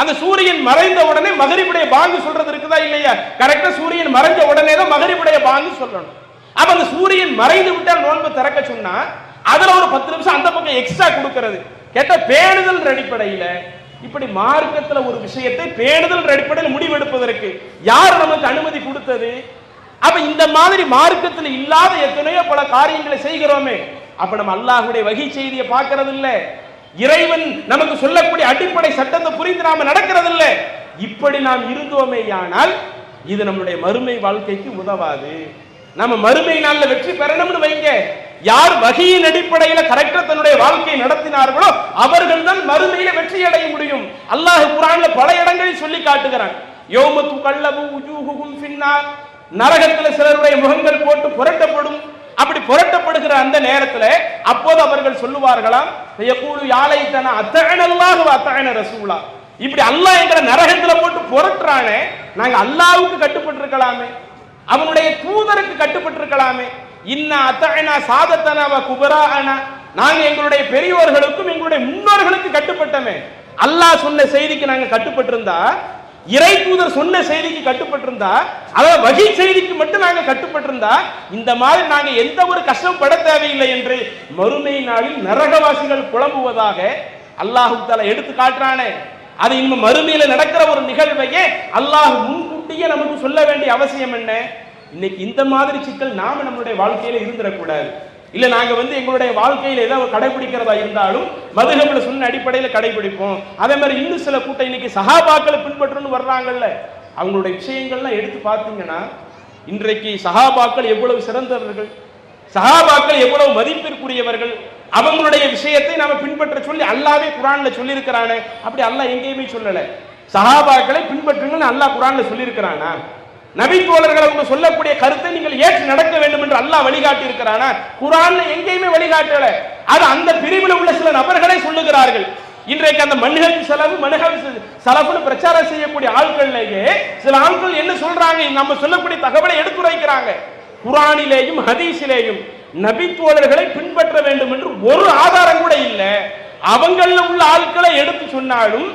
அந்த சூரியன் மறைந்த உடனே மகரிபுடைய பாங்கு சொல்றது இருக்குதா இல்லையா? கரெக்டா சூரியன் மறைஞ்ச உடனே தான் மகரிபுடைய பாங்கு சொல்லணும். அப்ப அந்த சூரியன் மறைந்து விட்டால் நோன்பு திறக்க சொன்னா அதுல ஒரு 10 நிமிஷம் அந்த பக்கம் எக்ஸ்ட்ரா கொடுக்கிறது கேட்ட பேணுதல் அடிப்படையில. இப்படி மார்க்கத்துல ஒரு விஷயத்தை பேணுதல் அடிப்படையில் முடிவெடுப்பதற்கு யார் நமக்கு அனுமதி கொடுத்தது? அப்ப இந்த மாதிரி மார்க்கத்தில் இல்லாத எத்தனையோ பல காரியங்களை செய்கிறோமே. அப்ப நம்ம அல்லாஹ்வுடைய வகை செய்தியை பார்க்கறது இல்ல, இறைவன் நமக்கு சொல்லக்கூடிய அடிப்படை சட்டத்தை புரிந்து நாம நடக்கிறது இல்ல. இப்படி நாம் இருந்தோமேயானால் இது நம்முடைய மறுமை வாழ்க்கைக்கு உதவாது. நம்ம மறுமை நாள்ல வெற்றி பெறணும்னு வைங்க, யார் வகையின் அடிப்படையில கரெக்டா தன்னுடைய வாழ்க்கையை நடத்தினார்களோ அவர்கள் தான் மறுமையில வெற்றி அடைய முடியும். அல்லாஹ் குர்ஆன்ல பல இடங்களில் சொல்லி காட்டுகிறான், யௌம துகல்லபு உஜூஹுஹும் ஃபின்னார், நரகத்தில் சிலருடைய முகங்கள் போட்டு புரட்டப்படும். அப்படி புரட்டப்படுகிற அந்த நேரத்தில் அப்போது அவர்கள் சொல்லுவார்களாம், யகூலு யா லைத்தனா அத்தஅனல்லாஹு வ அத்தஅன ரசூலா. இப்படி அல்லாஹ் எங்களை நரகத்துல போட்டு புரட்டுறானே, நாங்க அல்லாஹ்வுக்கு கட்டுப்பட்டு இருக்கலாமே, அவனுடைய தூதருக்கு கட்டுப்பட்டு இருக்கலாமே. இன்னா அத்தஅனா சாதத்தனா வ குபராஅனா, நாங்க எங்களுடைய பெரியோர்களுக்கும் எங்களுடைய முன்னோர்களுக்கு கட்டுப்பட்டமே. அல்லாஹ் சொன்ன செய்திக்கு நாங்க கட்டுப்பட்டு இருந்தா, இறை தூதர் சொன்ன செய்திக்கு கட்டுப்பட்டு இருந்தா, அதாவது வகி செய்திக்கு மட்டும் நாங்க கட்டுப்பட்டு இருந்தா, இந்த மாதிரி நாங்க எந்த ஒரு கஷ்டம் பட தேவையில்லை என்று மறுமை நாளில் நரகவாசிகள் புலம்புவதாக அல்லாஹ் தஆலா எடுத்து காட்டுறானே. அது இன்னும் மறுமையில நடக்கிற ஒரு நிகழ்வையே அல்லாஹ் முன்கூட்டியே நமக்கு சொல்ல வேண்டிய அவசியம் என்ன? இன்னைக்கு இந்த மாதிரி சிக்கல் நாம நம்மளுடைய வாழ்க்கையில இருந்துடக்கூடாது. இல்ல நாங்க எங்களுடைய வாழ்க்கையில ஏதாவது கடைபிடிக்கிறதா இருந்தாலும் மதுஹப்ல சொன்ன அடிப்படையில் கடைபிடிப்போம். அதே மாதிரி இன்னும் சில கூட்டம் இன்னைக்கு சஹாபாக்களை பின்பற்றணும்னு வர்றாங்கல்ல, அவங்களுடைய விஷயங்கள்லாம் எடுத்து பார்த்தீங்கன்னா இன்றைக்கு சஹாபாக்கள் எவ்வளவு சிறந்தவர்கள், சஹாபாக்கள் எவ்வளவு மதிப்பிற்குரியவர்கள், அவங்களுடைய விஷயத்தை நாம பின்பற்ற சொல்லி அல்லாஹ்வே குர்ஆன்ல சொல்லி இருக்கிறானே. அப்படி அல்லாஹ் எங்கேயுமே சொல்லல சஹாபாக்களை பின்பற்றுங்கன்னு அல்லாஹ் குர்ஆன்ல சொல்லி இருக்கிறானா? நபி தோழர்கள் அவங்க சொல்லக்கூடிய கருத்தை நீங்கள் ஏற்று நடக்க வேண்டும் என்று அல்லாஹ் வழிகாட்டி இருக்கிறானா? குர்ஆன்ல எங்கேயுமே வழிகாட்டல. அது அந்த பிரிவில் உள்ள சில நபர்களை சொல்லுகிறார்கள். இன்றைக்கு அந்த மன்ஹஜ் சலஃப்னு பிரச்சாரம் செய்யக்கூடிய ஆட்கள்லேயே சில ஆட்கள் என்ன சொல்றாங்க, நம்ம சொல்லக்கூடிய தகவலை எடுத்துரைக்கிறாங்க. குர்ஆனிலேயும் ஹதீஸிலேயும் நபி தோழர்களை பின்பற்ற வேண்டும் என்று ஒரு ஆதாரம் கூட இல்லை. அவங்கள உள்ள ஆட்களை எடுத்து சொன்னாலும்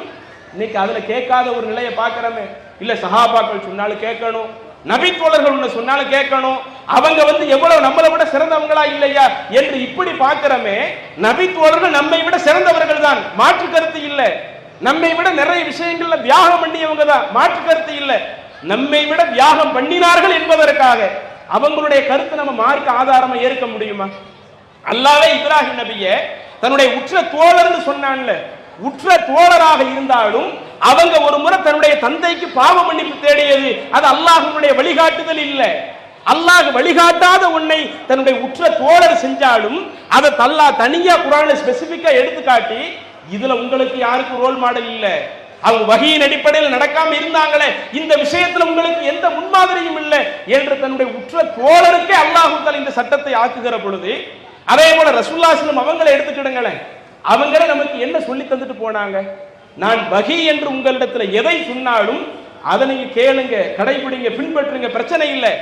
இன்னைக்கு அதுல கேட்காத ஒரு நிலையை பார்க்கிறோமே. இல்ல சஹாபாக்கள் சொன்னாலும் கேட்கணும், நபி தோழர்கள் ஒண்ணு சொன்னாலும் கேட்கணும், அவங்க எவ்வளவு நம்மளை விட சிறந்தவங்களா இல்லையா என்று இப்படி பார்க்கிறோமே. நபி தோழர்கள் நம்மை விட சிறந்தவர்கள் தான், மாற்று கருத்து இல்லை. நம்மை விட நிறைய விஷயங்கள்ல தியாகம் பண்ணியவங்க தான், மாற்று கருத்து இல்லை. நம்மை விட தியாகம் பண்ணினார்கள் என்பதற்காக அவங்களுடைய கருத்து நம்ம மார்க்க ஆதாரமா ஏற்க முடியுமா? அல்லாஹ்வே இப்ராஹிம் நபியை தன்னுடைய உற்ற தோழர்னு சொன்னான்ல, உற்ற தோழராக இருந்தாலும் அவங்க ஒரு முறை தன்னுடைய தந்தைக்கு பாவ மன்னிப்பு தேடியது அது அல்லாஹ்வுடைய வழிகாட்டுதல் இல்லை. அல்லாஹ் வழிகாட்டாத ஒன்றை தன்னுடைய உற்ற தோழர் செஞ்சாலும் அதை அல்லாஹ் தனியா குர்ஆன்ல ஸ்பெசிபிக்கா எடுத்து காட்டி இதுல உங்களுக்கு யாருக்கு ரோல் மாடல் இல்லை, அவங்க வஹீயின் அடிப்படையில் நடக்காம இருந்தாங்களே, இந்த விஷயத்துல உங்களுக்கு எந்த முன்மாதிரியும் இல்லை என்று தன்னுடைய உற்ற தோழருக்கே அல்லாஹ் தஆலா இந்த சட்டத்தை ஆக்குகிற பொழுது, அதே போல ரசூலுல்லாஹி ஸல்லல்லாஹு அலைஹி வஸல்லம் அவங்களை எடுத்துக்கிடுங்களேன். அவங்க நமக்கு என்ன சொல்லி தந்துட்டு போனாங்க? நான் வஹீ என்று உங்களிடத்துல எதை சொன்னாலும் அதை நீங்க கேளுங்க, கடைபிடிங்க, பின்பற்றுங்க, பிரச்சனை இல்லை.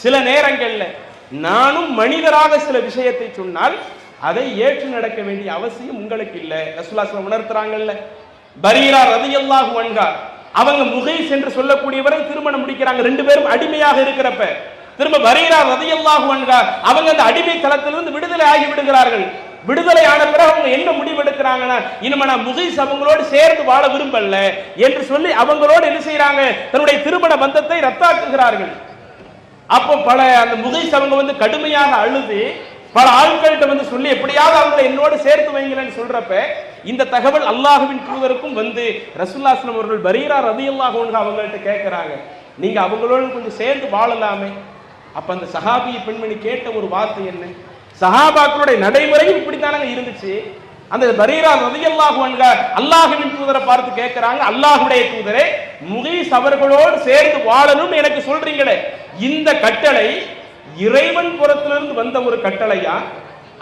சில நேரங்கள்ல நானும் மனிதராக சில விஷயத்தை சொன்னால் அதை ஏற்று நடக்க வேண்டிய அவசியம் உங்களுக்கு இல்லை. ரசூலுல்லாஹி ஸல்லல்லாஹு அலைஹி வஸல்லம் உணர்த்துறாங்கல்ல. பரீரா ரலியல்லாஹு அன்ஹா அவங்க முகைஸ் என்று சொல்லக்கூடியவரை திருமணம் முடிக்கிறாங்க. ரெண்டு பேரும் அடிமையாக இருக்கிறப்ப திரும்ப பரீரா ரலியல்லாஹு அன்ஹா அவங்க அந்த அடிமை தளத்திலிருந்து விடுதலை ஆகி விடுகிறார்கள். விடுதலை ஆன பிறகு அவங்க என்ன முடிவு எடுக்கிறாங்கன்னா, இனிமே நான் முகைஸ் அவங்களோடு சேர்ந்து வாழ விரும்பல என்று சொல்லி அவங்களோடு என்ன செய்யறாங்க, தன்னுடைய திருமண பந்தத்தை ரத்தாக்குகிறார்கள். அப்போ பல அந்த முகைஸ் அவங்க கடுமையாக அழுது பல ஆட்கள்கிட்ட சொல்லி எப்படியாவது அவங்களை என்னோடு சேர்த்து வைங்களேன்னு சொல்றப்ப இந்த தகவல் அல்லாஹ்வின் தூதருக்கும் ரசூலுல்லாஹி ஸல்லல்லாஹு அலைஹி வஸல்லம் அவர்கள் பரீரா ரலியல்லாஹு அன்ஹா அவங்கள்ட்ட கேட்கிறாங்க, நீங்க அவங்களோடு கொஞ்சம் சேர்ந்து வாழலாமே. அப்ப அந்த சஹாபிய பெண்மணி கேட்ட ஒரு வார்த்தை என்ன? சஹாபாக்களுடைய நடைமுறையும் இப்படித்தானங்க இருந்துச்சு. அந்த பரீரா ரலியல்லாஹு அன்ஹா அல்லாஹ்வின் தூதரை பார்த்து கேட்கிறாங்க, அல்லாஹ்வுடைய தூதரே, முகைஸ் அவர்களோடு சேர்ந்து வாழணும் எனக்கு சொல்றீங்களே, இந்த கட்டளை இறைவன் புறத்திலிருந்து வந்த ஒரு கட்டளையா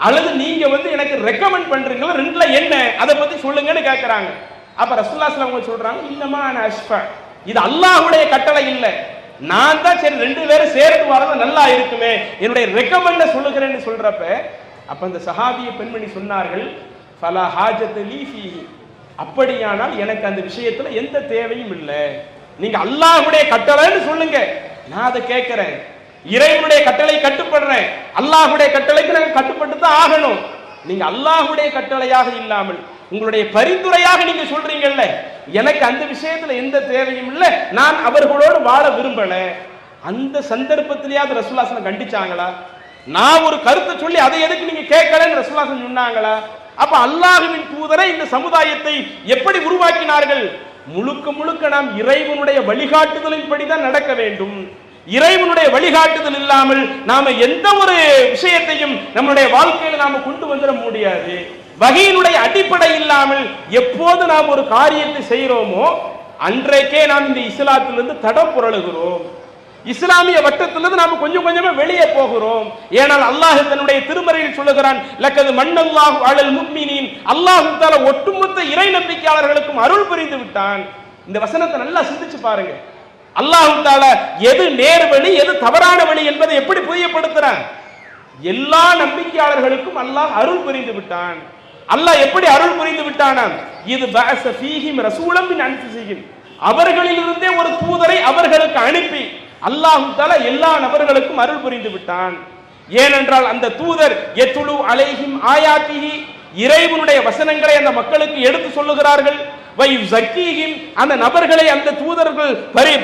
அல்லது நீங்க எனக்கு ரெக்கமெண்ட் பண்றீங்களா? ரெண்டுல என்ன அதை பத்தி சொல்லுங்கன்னு கேட்கிறாங்க. அப்ப ரசூலுல்லாஹி ஸல்லல்லாஹு அலைஹி வஸல்லம் சொல்றாங்க, இன்னமா அன அஷ்ஃபா, இது அல்லாஹ்வுடைய கட்டளை இல்ல, நான் தான் சரி ரெண்டு பேரும் சேர்த்து வரது நல்லா இருக்குமே என்னுடைய ரெக்கமெண்ட சொல்லுகிறேன்னு சொல்றப்ப அப்ப அந்த சஹாபிய பெண்மணி சொன்னார்கள், ஃபலா ஹாஜத லீ ஃபீஹி, அப்படியானால் எனக்கு அந்த விஷயத்துல எந்த தேவையும் இல்லை, நீங்க அல்லாஹ்வுடைய கட்டளைன்னு சொல்லுங்க, நான் அதை கேட்கிறேன். இறைவனுடைய கட்டளை கட்டுப்படுறேன், அல்லாஹ்வுடைய கட்டளைக்கு நாங்கள் கட்டுப்பட்டு தான் ஆகணும். நீங்க அல்லாஹ்வுடைய கட்டளையாக இல்லாமல் உங்களுடைய பரிந்துரையாக நீங்க சொல்றீங்கல்ல, எனக்கு அந்த விஷயத்துல எந்த தேவையும் இல்லை, நான் அவர்களோடு வாழ விரும்பல. அந்த சந்தர்ப்பத்திலேயாவது ரசூலுல்லாஹி ஸல்லல்லாஹு அலைஹி வஸல்லம் கண்டிச்சாங்களா? நான் ஒரு கருத்தை சொல்லி அதை எதுக்கு நீங்க கேட்கலன்னு ரசூலுல்லாஹி ஸல்லல்லாஹு அலைஹி வஸல்லம் சொன்னாங்களா? அப்ப அல்லாஹ்வின் தூதரை இந்த சமுதாயத்தை எப்படி உருவாக்கினார்கள்? முழுக்க முழுக்க நாம் இறைவனுடைய வழிகாட்டுதலின்படி தான் நடக்க வேண்டும். இறைவனுடைய வழிகாட்டுதல் இல்லாமல் நாம எந்த ஒரு விஷயத்தையும் நம்முடைய வாழ்க்கையில நாம கொண்டு வந்துட முடியாது. வகையினுடைய அடிப்படை இல்லாமல் எப்போது நாம் ஒரு காரியத்தை செய்கிறோமோ அன்றைக்கே நாம் இந்த இஸ்லாத்திலிருந்து தடம் புரளுகிறோம். இஸ்லாமிய வட்டத்திலிருந்து நாம கொஞ்சம் கொஞ்சமா வெளியே போகிறோம். ஏனால் அல்லாஹ் தன்னுடைய திருமறையில் சொல்லுகிறான், லக்கது மன்னல்லாஹு அலல் முஃமினீன், அல்லாஹ் தஆலா ஒட்டுமொத்த இறை நம்பிக்கையாளர்களுக்கும் அருள் புரிந்து விட்டான். இந்த வசனத்தை நல்லா சிந்திச்சு பாருங்க. அல்லாஹ் தஆலா எது நேர் வழி எது தவறான வழி என்பதை எப்படி புரியப்படுத்துறான்? எல்லா நம்பிக்கையாளர்களுக்கும் அல்லாஹ் அருள் புரிந்து விட்டான். அல்லாஹ் எப்படி அருள் புரிந்து விட்டானாம்? இது பஅஸ ஃபீஹிம் ரசூலம் மின் அன்ஃபுஸிஹிம், அவர்களிலிருந்தே ஒரு தூதரை அவர்களுக்கு அனுப்பி அல்லாஹ் தஆலா எல்லா நபர்களுக்கும் அருள் புரிந்து விட்டான். ஏனென்றால் அந்த தூதர் யத்லு அலைஹிம் ஆயாத்திஹி, இறைவனுடைய வசனங்களை அந்த மக்களுக்கு எடுத்து சொல்லுகிறார்கள். வயுஸக்கீஹிம், அந்த நபர்களை அந்த தூதர்கள்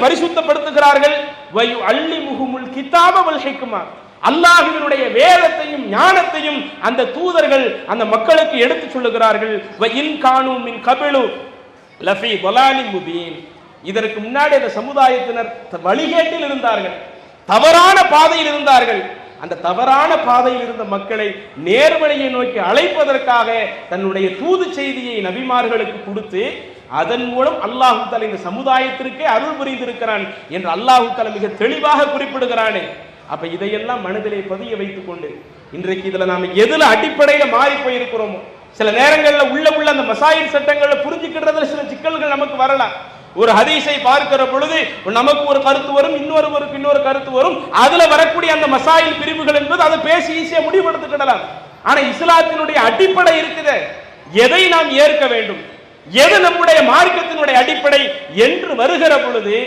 பரிசுத்தப்படுத்துகிறார்கள். வயுஅல்லிமுஹுமுல் கிதாப வல் ஹிக்மா, அல்லாஹ்வினுடைய வேதத்தையும் ஞானத்தையும் அந்த தூதர்கள் அந்த மக்களுக்கு எடுத்து சொல்லுகிறார்கள். வஇன் கானூ மின் கபிலு லஃபீ ضلالin முபீன், இதற்கு முன்னாடி அந்த சமுதாயத்தினர் வழிகேட்டில் இருந்தார்கள், தவறான பாதையில் இருந்தார்கள். அந்த தவறான பாதையில் இருந்த மக்களை நேர்வழியை நோக்கி அழைப்பதற்காக தன்னுடைய தூது செய்தியை நபிமார்களுக்கு கொடுத்து அதன் மூலம் அல்லாஹ் தஆலா இந்த சமுதாயத்திற்கே அருள் புரிந்திருக்கிறான் என்று அல்லாஹ் தஆலா மிக தெளிவாக குறிப்பிடுகிறானே. அப்ப இதையெல்லாம் மனதிலே பதிய வைத்துக் கொண்டு இன்றைக்கு இதுல நாம எதுல அடிப்படையில மாறி போயிருக்கிறோமோ, சில நேரங்கள்ல உள்ள அந்த மசாயில் சட்டங்களை புரிஞ்சுக்கிறதுல சில சிக்கல்கள் நமக்கு வரலாம். ஒரு ஹதீஸை பார்க்கிற பொழுது நமக்கு ஒரு கருத்து வரும், இன்னொரு கருத்து வரும். அதுல வரக்கூடிய அந்த மசாயில் பிரிவுகள் என்பது அதை பேசி ஈஸியா முடிவெடுத்துக்கிடலாம். ஆனா இஸ்லாத்தினுடைய அடிப்படை இருக்குது, எதை நாம் ஏற்க வேண்டும், எது நம்முடைய மார்க்கத்தினுடைய அடிப்படை என்று வருகிற பொழுது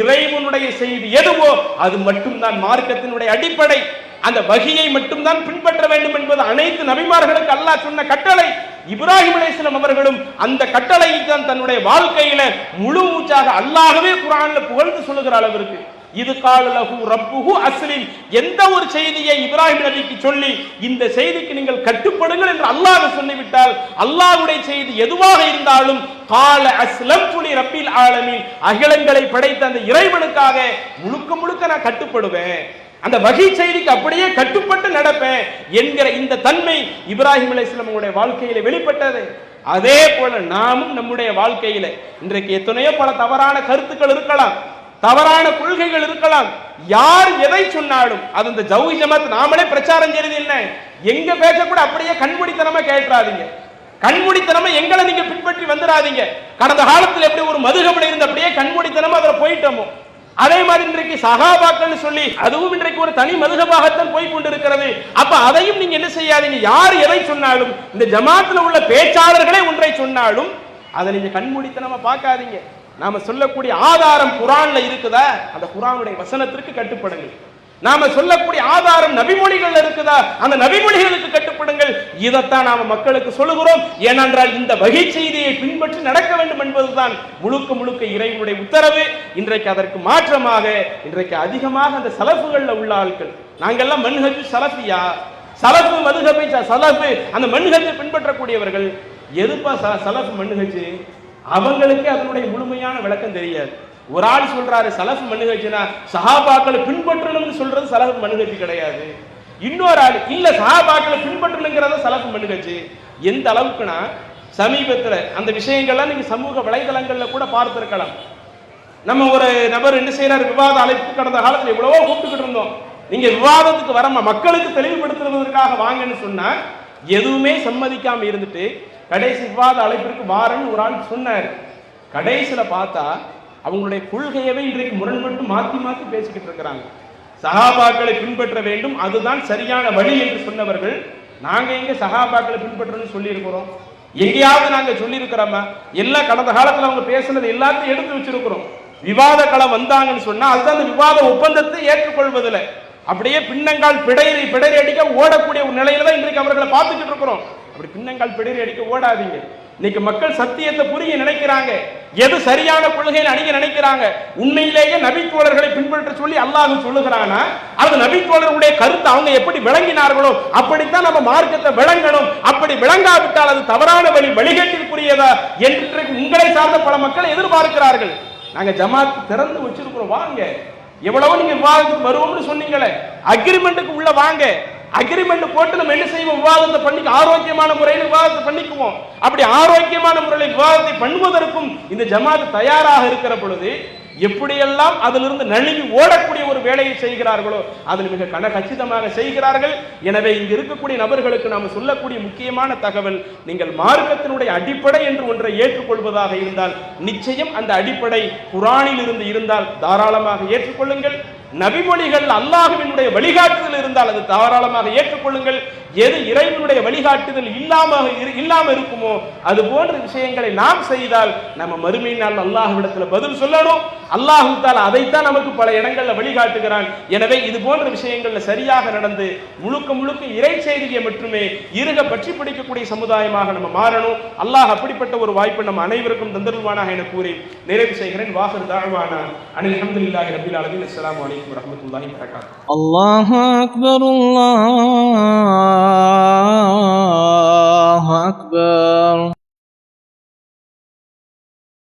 இறைவனுடைய செய்தி எதுவோ அது மட்டும்தான் மார்க்கத்தினுடைய அடிப்படை. அந்த வகியை மட்டும்தான் பின்பற்ற வேண்டும் என்பது அனைத்து நபிமார்களுக்கு அல்லாஹ் சொன்ன கட்டளை. இப்ராஹிம் அலைஹிஸ்ஸலாம் அவர்களும் அந்த கட்டளையை தான் தன்னுடைய வாழ்க்கையில முழு மூச்சாக அல்லாஹ்வே குர்ஆன்ல புகழ்ந்து சொல்லுகிற அளவிற்கு இது கால லஹு ரப்புஹு அஸ்லிம், எந்த ஒரு செய்தியை இப்ராஹிம் நபிக்கு சொல்லி இந்த செய்திக்கு நீங்கள் கட்டுப்படுங்கள் என்று அல்லாஹ் சொல்லிவிட்டால் அல்லாஹ்வுடைய செய்தி எதுவாக இருந்தாலும் கால அஸ்லம்து லி ரப்பில் ஆலமீன், அகிலங்களை படைத்த அந்த இறைவனுக்காக முழுக்க முழுக்க நான் கட்டுப்படுவேன், அந்த வகை செய்திக்கு அப்படியே கட்டுப்பட்டு நடப்பேன் என்கிற இந்த தன்மை இப்ராஹிம் அலைஹிஸ்ஸலாம் அவருடைய வாழ்க்கையில வெளிப்பட்டது. அதே போல நாமும் நம்முடைய வாழ்க்கையில இன்றைக்கு எத்தனையோ பல தவறான கருத்துக்கள் இருக்கலாம், தவறான கொள்கைகள் இருக்கலாம். யார் எதை சொன்னாலும் அது இந்த ஜவுஹி ஜமாத் நாமளே பிரச்சாரம் செய்யறது என்ன, எங்க பேச கூட அப்படியே கண்மூடித்தனமா கேட்றாதீங்க, கண்மூடித்தனமா எங்களை நீங்க பின்பற்றி வந்துடாதீங்க. கடந்த காலத்தில் எப்படி ஒரு மதுகபடி இருந்து அப்படியே கண்மூடித்தனமா அதுல போயிட்டோமோ, அதே மாதிரி இன்றைக்கு சஹாபாக்கள் சொல்லி அதுவும் இன்றைக்கு ஒரு தனி மதுகபாகத்தான் போய் கொண்டிருக்கிறது. அப்ப அதையும் நீங்க என்ன செய்யாதீங்க, யார் எதை சொன்னாலும், இந்த ஜமாத்துல உள்ள பேச்சாளர்களே ஒன்றை சொன்னாலும் அதை நீங்க கண்மூடித்தனமா பார்க்காதீங்க. நாம சொல்லக்கூடிய ஆதாரம் குர்ஆன்ல இருக்குதா, அந்த குர்ஆனுடைய வசனத்திற்கு கட்டுப்படுங்கள். நாம சொல்லக்கூடிய ஆதாரம் நபிமொழிகள் இருக்குதா, அந்த நபிமொழிகளுக்கு கட்டுப்படுங்கள். இதைத்தான் நாம மக்களுக்கு சொல்லுகிறோம். ஏனென்றால் இந்த வகை செய்தியை பின்பற்றி நடக்க வேண்டும் என்பதுதான் முழுக்க முழுக்க இறைவனுடைய உத்தரவு. இன்றைக்கு அதற்கு மாற்றமாக இன்றைக்கு அதிகமாக அந்த சலஃபுகள்ல உள்ள ஆட்கள், நாங்கெல்லாம் மன்ஹஜ் சலஃபியா, சலஃபு மதுஹபை சலஃபு அந்த மன்ஹஜை பின்பற்றக்கூடியவர்கள். எதுப்பா சலஃப் மன்ஹஜ், அவங்களுக்கே அதனுடைய முழுமையான விளக்கம் தெரியாது. ஒரு ஆள் சொல்றாரு சலஃப் மன்ஹஜ்னா சஹாபாக்களை பின்பற்றணும்னு சொல்றது சலஃப் மன்ஹஜ் கிடையாது. இன்னொரு ஆள் இல்ல சஹாபாக்களை பின்பற்றணுங்கிறத சலஃப் மன்ஹஜ். எந்த அளவுக்குனா சமீபத்துல அந்த விஷயங்கள்லாம் நீங்க சமூக வலைதளங்கள்ல கூட பார்த்திருக்கலாம். நம்ம ஒரு நபர் என்ன செய்யறாரு, விவாத அழைப்பு கடந்த காலத்துல எவ்வளவோ கூப்பிட்டுக்கிட்டு இருந்தோம், நீங்க விவாதத்துக்கு வரமா மக்களுக்கு தெளிவுபடுத்துறதுக்காக வாங்கன்னு சொன்னா எதுவுமே சம்மதிக்காம இருந்துட்டு கடைசி விவாத அழைப்பிற்கு வாரன்னு ஒரு ஆள் சொன்னார். கடைசியில பார்த்தா அவங்களுடைய கொள்கையவே இன்றைக்கு முரண்பட்டு மாத்தி மாத்தி பேசிக்கிட்டு இருக்கிறாங்க. சஹாபாக்களை பின்பற்ற வேண்டும், அதுதான் சரியான வழி என்று சொன்னவர்கள் நாங்க எங்க சஹாபாக்களை பின்பற்றணும்னு சொல்லி இருக்கிறோம், எங்கேயாவது நாங்க சொல்லி இருக்கிறோமா? எல்லாம் கடந்த காலத்துல அவங்க பேசுனது எல்லாத்தையும் எடுத்து வச்சிருக்கிறோம். விவாத களம் வந்தாங்கன்னு சொன்னா அதுதான் அந்த விவாத ஒப்பந்தத்தை ஏற்றுக்கொள்வதில்லை, அப்படியே பின்னங்கால் பிடரி அடிக்க ஓடக்கூடிய ஒரு நிலையில தான் இன்றைக்கு அவர்களை பார்த்துக்கிட்டு இருக்கிறோம். அப்படி பின்னங்கால் பிடரி அடிக்க ஓடாதீங்க. இன்னைக்கு மக்கள் சத்தியத்தை புரிய நினைக்கிறாங்க, எது சரியான கொள்கைன்னு அணிக நினைக்கிறாங்க. உண்மையிலேயே நபித்தோழர்களை பின்பற்ற சொல்லி அல்லாஹ் சொல்லுகிறானா, அது நபித்தோழர்களுடைய கருத்தை அவங்க எப்படி விளங்கினார்களோ அப்படித்தான் நம்ம மார்க்கத்தை விளங்கணும். அப்படி விளங்காவிட்டால் அது தவறான வழிகேட்டிற்குரியதா என்று உங்களை சார்ந்த பல மக்கள் எதிர்பார்க்கிறார்கள். நாங்க ஜமாத் திறந்து வச்சிருக்கிறோம், வாங்க, எவ்வளவு நீங்க விவாதத்துக்கு வருவோம்னு சொன்னீங்களே, அக்ரிமெண்ட்டுக்கு உள்ள வாங்க, அக்ரிமெண்ட் போட்டு நம்ம என்ன செய்வோம், விவாதத்தை பண்ணி ஆரோக்கியமான முறையில் விவாதத்தை பண்ணிக்குவோம். அப்படி ஆரோக்கியமான முறையில் விவாதத்தை பண்ணுவதற்கும் இந்த ஜமாத் தயாராக இருக்கிற பொழுது எப்படியெல்லாம் அதிலிருந்து நழுவி ஓடக்கூடிய ஒரு வேலையை செய்கிறார்களோ அதில் மிக கச்சிதமாக செய்கிறார்கள். எனவே இங்கு இருக்கக்கூடிய நபர்களுக்கு நாம் சொல்லக்கூடிய முக்கியமான தகவல், நீங்கள் மார்க்கத்தினுடைய அடிப்படை என்று ஒன்றை ஏற்றுக்கொள்வதாக இருந்தால் நிச்சயம் அந்த அடிப்படை குர்ஆனில் இருந்து இருந்தால் தாராளமாக ஏற்றுக்கொள்ளுங்கள். நபிமொழிகள் அல்லாஹ்வினுடைய வழிகாட்டுதல் இருந்தால் அது தாராளமாக ஏற்றுக்கொள்ளுங்கள். எது இறைவனுடைய வழிகாட்டுதல் இல்லாம இருக்குமோ அது போன்ற விஷயங்களை நாம் செய்தால் நம்ம மறுமை நாள் அல்லாஹ்விடத்துல பதில் சொல்லணும். அல்லாஹ் தஆலா அதைத்தான் நமக்கு பல இடங்கள்ல வழிகாட்டுகிறான். எனவே இது போன்ற விஷயங்கள்ல சரியாக நடந்து முழுக்க முழுக்க இறை செய்தியை மட்டுமே இருக பற்றி பிடிக்கக்கூடிய சமுதாயமாக நம்ம மாறணும். அல்லாஹ் அப்படிப்பட்ட ஒரு வாய்ப்பை நம்ம அனைவருக்கும் தந்தருள்வானாக என கூறி நிறைவு செய்கிறேன். வாஹிர் தஅவானா அனில் ஹம்துலில்லாஹி ரப்பில் ஆலமீன். அஸ்ஸலாமு அலைக்கும் வரஹ்மத்துல்லாஹி வபரகாத்துஹு. அல்லாஹு அக்பர், அல்லாஹு அக்பர்.